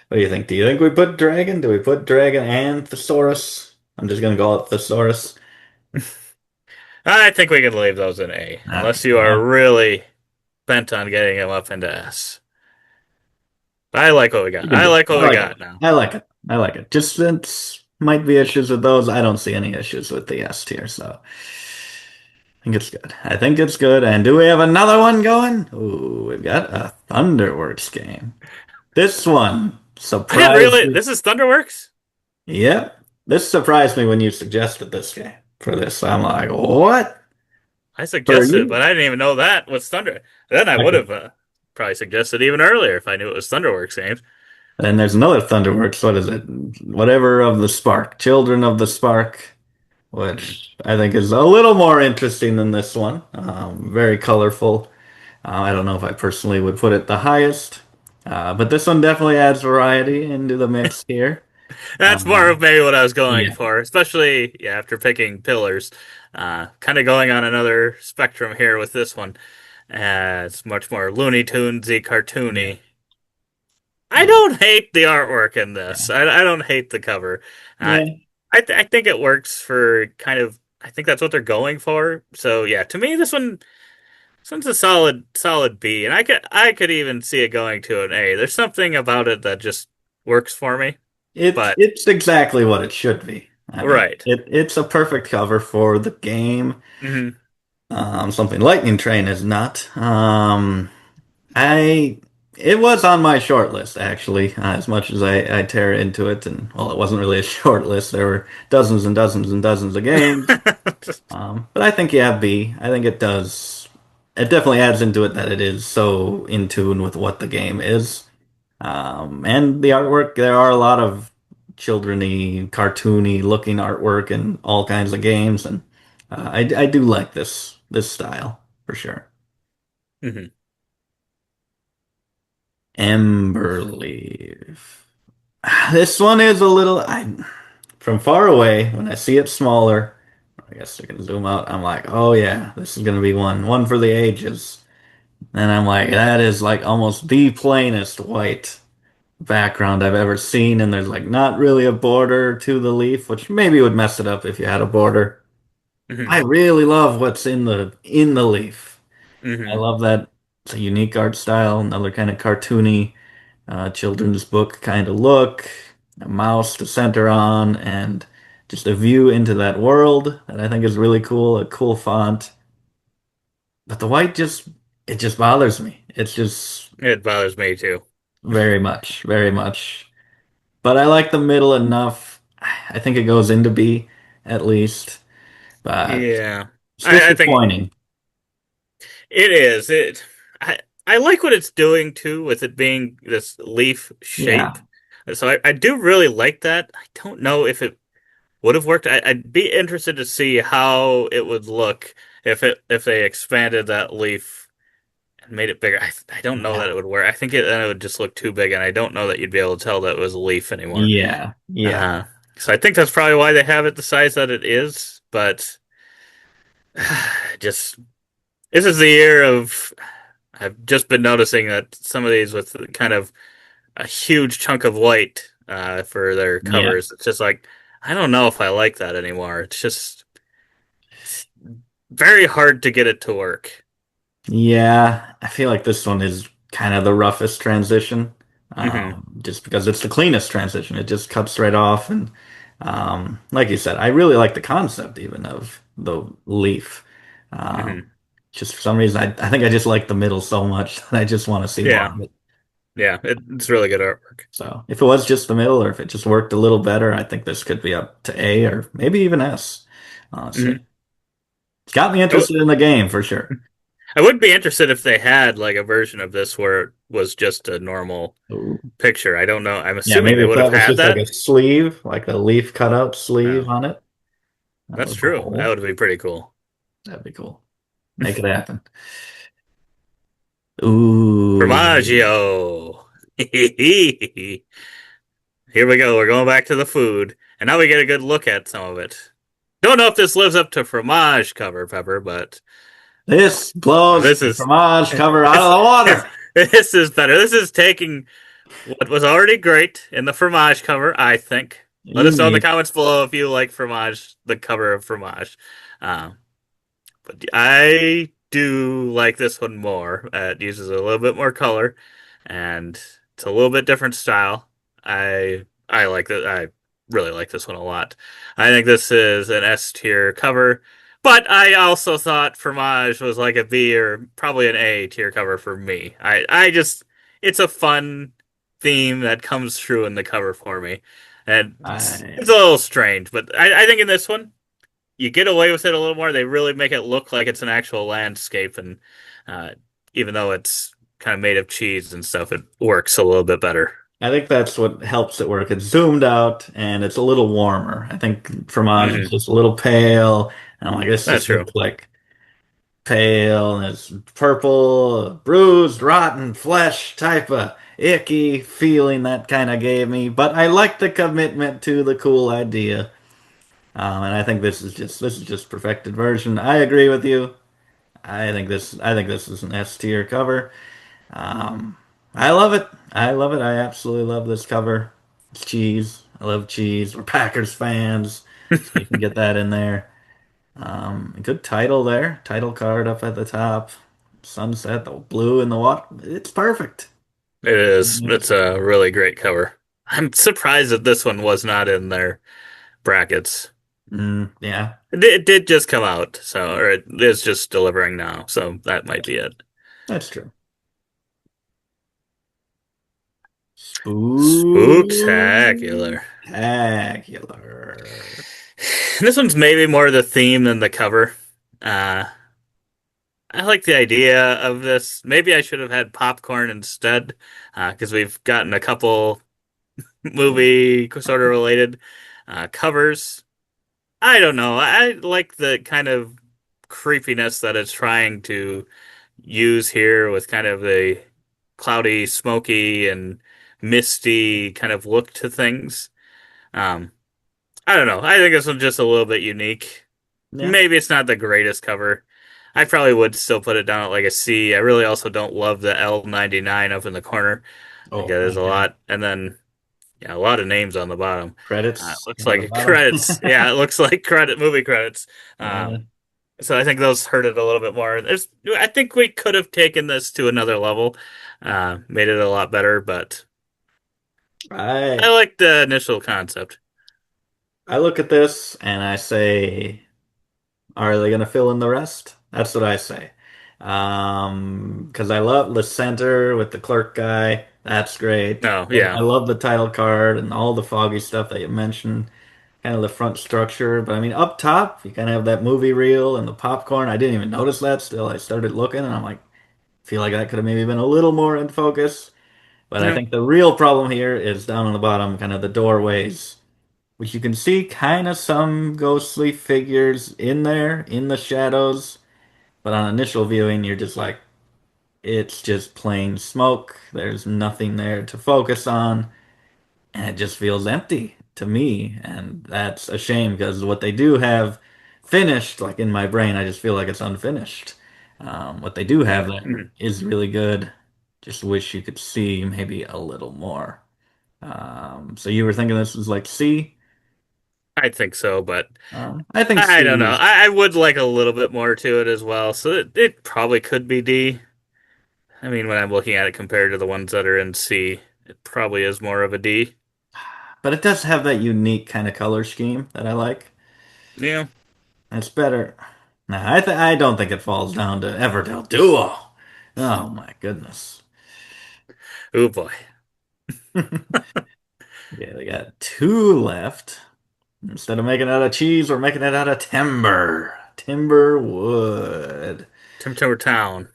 What do you think? Do you think we put Dragon? Do we put Dragon and Thesaurus? I'm just gonna go with Thesaurus. I think we can leave those in A, unless Okay, you are yeah. really bent on getting them up into S. But I like what we You got. can I do it. like I what we like it. got now. I like it. I like it. Just since might be issues with those, I don't see any issues with the S tier, so I think it's good. I think it's good. And do we have another one going? Ooh, we've got a Thunderworks game. This one I didn't surprised really. me. This is Thunderworks. Yep. This surprised me when you suggested this game for this. I'm like, what? I For suggested it, you? but I didn't even know that was Thunder. Then I would Okay. have probably suggested even earlier if I knew it was Thunderworks games. And there's another Thunderworks. What is it? Whatever of the Spark. Children of the Spark, Hmm. which I think is a little more interesting than this one. Very colorful. I don't know if I personally would put it the highest, but this one definitely adds variety into the mix here. That's more Um, of maybe what I was going yeah, for, especially yeah, after picking Pillars. Kind of going on another spectrum here with this one. It's much more Looney Tunesy, yeah, cartoony. I yeah, don't hate the artwork in yeah, this. I don't hate the cover. Uh, yeah. I think it works for kind of. I think that's what they're going for. So yeah, to me, this one's a solid B, and I could even see it going to an A. There's something about it that just works for me. But It's exactly what it should be. I mean, right. it's a perfect cover for the game. Hmm. Something Lightning Train is not. I it was on my short list actually. As much as I tear into it, and well, it wasn't really a short list. There were dozens and dozens and dozens of games. But I think yeah, B. I think it does. It definitely adds into it that it is so in tune with what the game is. And the artwork. There are a lot of childrenly, cartoony looking artwork in all kinds of games, and I do like this style for sure. Hmm. Emberleaf. This one is a little. From far away when I see it smaller. I guess I can zoom out. I'm like, oh yeah, this is gonna be one for the ages. And I'm like, that is like almost the plainest white background I've ever seen, and there's like not really a border to the leaf, which maybe would mess it up if you had a border. Hmm. I really love what's in the leaf. I Hmm. love that it's a unique art style, another kind of cartoony children's book kind of look, a mouse to center on, and just a view into that world that I think is really cool, a cool font. But the white just it just bothers me. It's just It bothers me too. very much, very much. But I like the middle enough. I think it goes into B at least. But Yeah, it's I think disappointing. it is. I like what it's doing too with it being this leaf shape. Yeah. So I do really like that. I don't know if it would have worked. I'd be interested to see how it would look if they expanded that leaf and made it bigger. I don't know Yeah. that it would work. I think then it would just look too big, and I don't know that you'd be able to tell that it was a leaf anymore. Yeah. Yeah. Uh, so I think that's probably why they have it the size that it is. But just this is the year of. I've just been noticing that some of these with kind of a huge chunk of white for their Yeah. covers. It's just like I don't know if I like that anymore. It's just it's very hard to get it to work. Yeah, I feel like this one is kind of the roughest transition, Hmm. just because it's the cleanest transition. It just cuts right off, and like you said, I really like the concept even of the leaf. Um, Hmm. just for some reason, I think I just like the middle so much that I just want to see more Yeah. of it. Yeah, it's really good artwork. So if it was just the middle, or if it just worked a little better, I think this could be up to A or maybe even S. Honestly, Hmm. it's got me interested in the game for sure. I would be interested if they had like a version of this where it was just a normal Ooh. picture. I don't know. I'm Yeah, assuming maybe they if would have that was had just like that. a sleeve, like a leaf cutout sleeve Oh, on it, that's with a true. That hole, would be pretty cool. that'd be cool. Make it happen. Ooh. Formaggio. Here we go. We're going back to the food. And now we get a good look at some of it. Don't know if this lives up to fromage cover, Pepper, but This blows this the is fromage cover out this, of the water. this is better. This is taking what was already great in the fromage cover, I think. Let us know in the Indeed. comments below if you like fromage, the cover of fromage. Uh, but I do like this one more. It uses a little bit more color, and it's a little bit different style. I like that. I really like this one a lot. I think this is an S tier cover, but I also thought Fromage was like a B or probably an A tier cover for me. I just it's a fun theme that comes through in the cover for me, and it's a I little strange, but I think in this one you get away with it a little more. They really make it look like it's an actual landscape, and uh, even though it's kind of made of cheese and stuff, it works a little bit better. I think that's what helps it work. It's zoomed out and it's a little warmer. I think fromage is Hmm. just a little pale. And I'm like, this That's just true. looks like pale and it's purple, bruised, rotten flesh type of icky feeling that kind of gave me. But I like the commitment to the cool idea. And I think this is just perfected version. I agree with you. I think this is an S tier cover. Um, I love it. I love it. I absolutely love this cover. It's cheese. I love cheese. We're Packers fans, so you can get that in there. Good title there. Title card up at the top. Sunset, the blue in the water. It's perfect. It is. It's a really great cover. I'm surprised that this one was not in their brackets. Yeah, It did just come out, so or it is just delivering now, so that might be it. that's true. Spooktacular. Spooktacular. This one's maybe more the theme than the cover. Uh, I like the idea of this. Maybe I should have had popcorn instead, because we've gotten a couple movie sort of related covers. I don't know. I like the kind of creepiness that it's trying to use here with kind of the cloudy, smoky, and misty kind of look to things. Um, I don't know. I think this one's just a little bit unique. Yeah. Maybe it's not the greatest cover. I probably would still put it down at like a C. I really also don't love the L99 up in the corner. Like Oh there's my a God. lot, and then yeah, a lot of names on the bottom. It Credits looks on the like bottom. credits. Yeah, it looks like movie credits. Yeah. So I think those hurt it a little bit more. I think we could have taken this to another level, made it a lot better, but I I like the initial concept. I look at this and I say, are they gonna fill in the rest? That's what I say. Because I love the center with the clerk guy. That's great. Oh, I yeah. love the title card and all the foggy stuff that you mentioned. Kind of the front structure, but I mean up top, you kind of have that movie reel and the popcorn. I didn't even notice that. Still, I started looking and I'm like, feel like that could have maybe been a little more in focus. But I Yeah. think the real problem here is down on the bottom, kind of the doorways, which you can see kind of some ghostly figures in there in the shadows. But on initial viewing, you're just like, it's just plain smoke. There's nothing there to focus on, and it just feels empty to me. And that's a shame because what they do have finished, like in my brain, I just feel like it's unfinished. What they do have Yeah. there Mhm. is really good. Just wish you could see maybe a little more. So you were thinking this was like C? I think so, but I think I C don't know. is. I would like a little bit more to it as well, so it probably could be D. I mean, when I'm looking at it compared to the ones that are in C, it probably is more of a D. But it does have that unique kind of color scheme that I like. Yeah. It's better. Nah, I don't think it falls down to Everdell Duo. Oh my goodness. Oh boy. Yeah, they got two left. Instead of making it out of cheese, we're making it out of timber. Timber wood. Timber Town.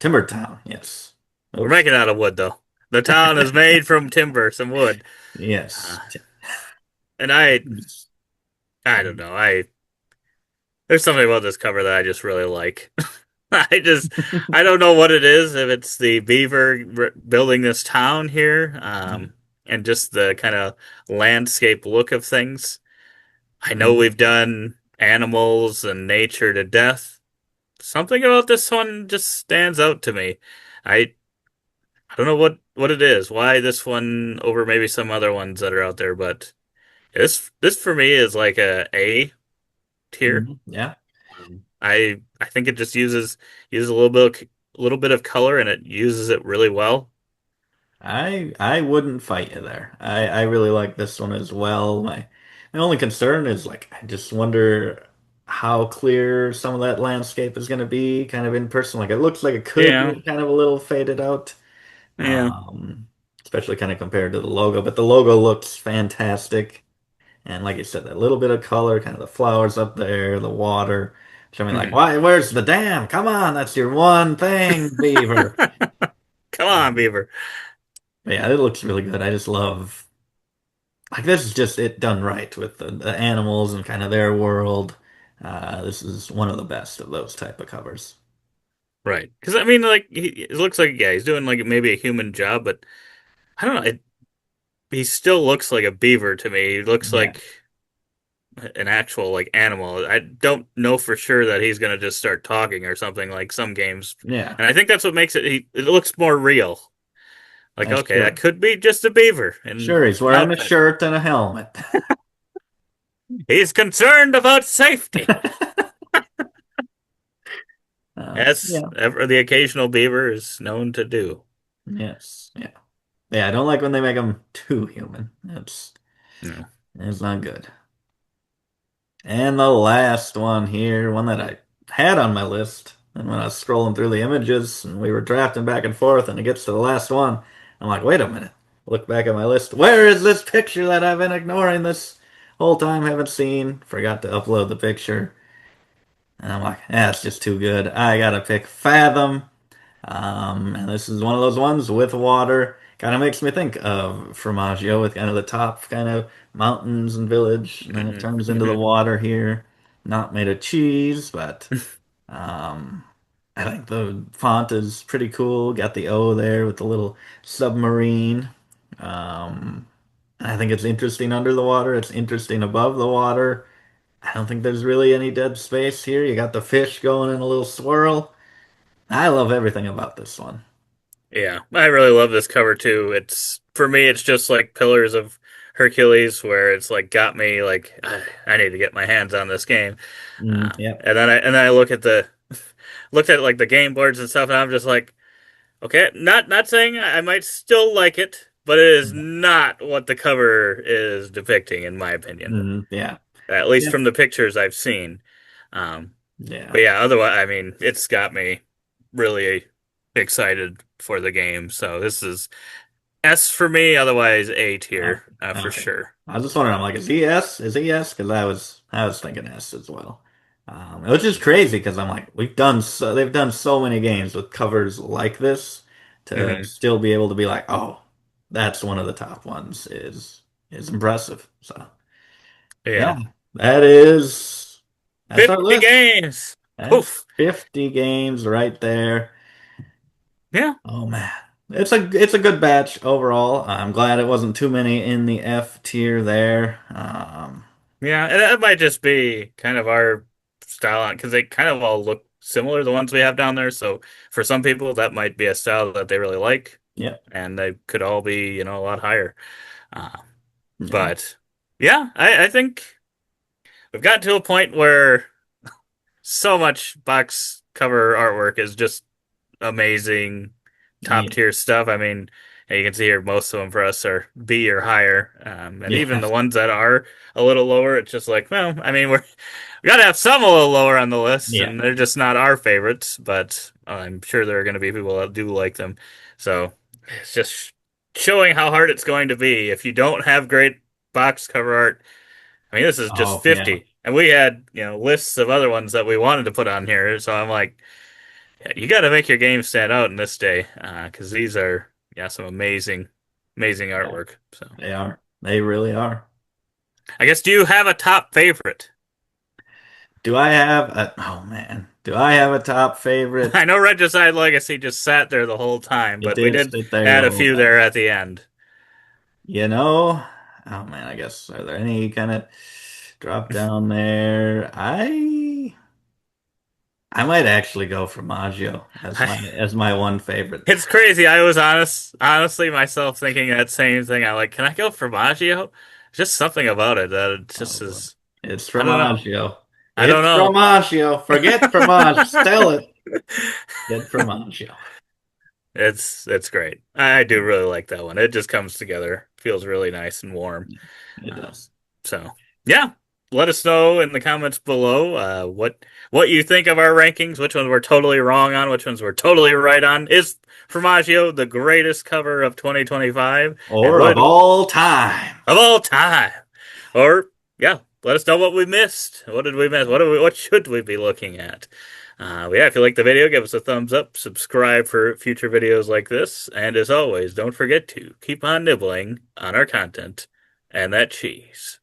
Timber Town, yes. We're Oops. making it out of wood though. The town is made from timber, some wood. Uh, Yes. and I don't know. There's something about this cover that I just really like. I just, I don't know what it is. If it's the beaver building this town here, and just the kind of landscape look of things. I know Mhm. we've done animals and nature to death. Something about this one just stands out to me. I I don't know what it is. Why this one over maybe some other ones that are out there, but this for me is like a tier. Yeah. I think it just uses a little bit of color and it uses it really well. I wouldn't fight you there. I really like this one as well. My only concern is like I just wonder how clear some of that landscape is going to be kind of in person. Like it looks like it could Yeah, get kind of a little faded out. yeah. Especially kind of compared to the logo, but the logo looks fantastic. And like you said, that little bit of color, kind of the flowers up there, the water. So I mean, like, Mhm. why? Where's the dam? Come on, that's your one thing, Beaver. Come on, Um, Beaver. but yeah, it looks really good. I just love like this is just it done right with the animals and kind of their world. This is one of the best of those type of covers. Right. Because I mean, like it looks like yeah, he's doing like maybe a human job, but I don't know. He still looks like a beaver to me. He looks Yeah, like an actual like animal. I don't know for sure that he's gonna just start talking or something like some games. yeah, And I think that's what makes it looks more real. Like, okay, that sure, could be just a beaver. And sure. He's wearing no, a shirt and a helmet. he's concerned about safety. As Yeah, ever the occasional beaver is known to do. yes, yeah, yeah. I don't like when they make him too human. No. It's not good. And the last one here, one that I had on my list, and when I was scrolling through the images and we were drafting back and forth, and it gets to the last one, I'm like, wait a minute. Look back at my list. Where is this picture that I've been ignoring this whole time? Haven't seen. Forgot to upload the picture. And I'm like, that's just too good. I gotta pick Fathom. And this is one of those ones with water. Kind of makes me think of Formaggio with kind of the top kind of mountains and village, and then it Hmm. turns into the Hmm. water here. Not made of cheese, but um, I think the font is pretty cool. Got the O there with the little submarine. Um, I think it's interesting under the water. It's interesting above the water. I don't think there's really any dead space here. You got the fish going in a little swirl. I love everything about this one. Yeah, I really love this cover too. It's for me, it's just like Pillars of Hercules, where it's like got me like I need to get my hands on this game. Yep. And then I look at the looked at like the game boards and stuff, and I'm just like, okay, not saying I might still like it, but it is not what the cover is depicting, in my opinion. Yeah. At least Yeah. from the pictures I've seen. Um, Yeah. but yeah, otherwise, I mean, it's got me really excited for the game. So this is S for me, otherwise A Oh, tier for okay. sure. I was just wondering, I'm like, is he S? Is he S? Because I was thinking S as well. Which is crazy because I'm like, they've done so many games with covers like this to Hmm. still be able to be like, oh, that's one of the top ones is impressive. So yeah, Yeah, that is that's our 50 list. games. That's Oof. 50 games right there. Yeah, Oh man. It's a good batch overall. I'm glad it wasn't too many in the F tier there. yeah, and that might just be kind of our style on because they kind of all look similar, the ones we have down there. So for some people, that might be a style that they really like, Yeah. and they could all be, a lot higher. Uh, Yeah. but yeah, I think we've got to a point where so much box cover artwork is just amazing, top Yeah. tier stuff. I mean, you can see here most of them for us are B or higher, and even Yeah. the ones that are a little lower, it's just like, well, I mean, we got to have some a little lower on the list, Yeah. and they're just not our favorites. But I'm sure there are going to be people that do like them. So it's just showing how hard it's going to be if you don't have great box cover art. I mean, this is just Oh yeah, 50. And we had, lists of other ones that we wanted to put on here. So I'm like, yeah, you got to make your game stand out in this day, because these are, yeah, some amazing, amazing yeah, artwork. So they are. They really are. I guess, do you have a top favorite? Do I have a, oh man, do I have a top favorite? I know Regicide Legacy just sat there the whole time, It but we did did sit there add the a whole few there time. at the end. You know, oh man, I guess are there any kind of drop down there? I might actually go for Maggio as my one favorite. It's crazy. I was honestly myself thinking that same thing. I like, can I go for Maggio? Just something about it that it just Oh, is. it's I don't know. Formaggio. I don't It's know. Formaggio. Forget Formaggio. Still it. Get Formaggio. It's great. I do really like that one. It just comes together. Feels really nice and warm. It Uh, does. so yeah, let us know in the comments below what you think of our rankings. Which ones we're totally wrong on. Which ones we're totally right on. Is Formaggio the greatest cover of 2025? And Or of what all time. of all time? Or yeah, let us know what we missed. What did we miss? What should we be looking at? Yeah, if you like the video, give us a thumbs up, subscribe for future videos like this, and as always, don't forget to keep on nibbling on our content and that cheese.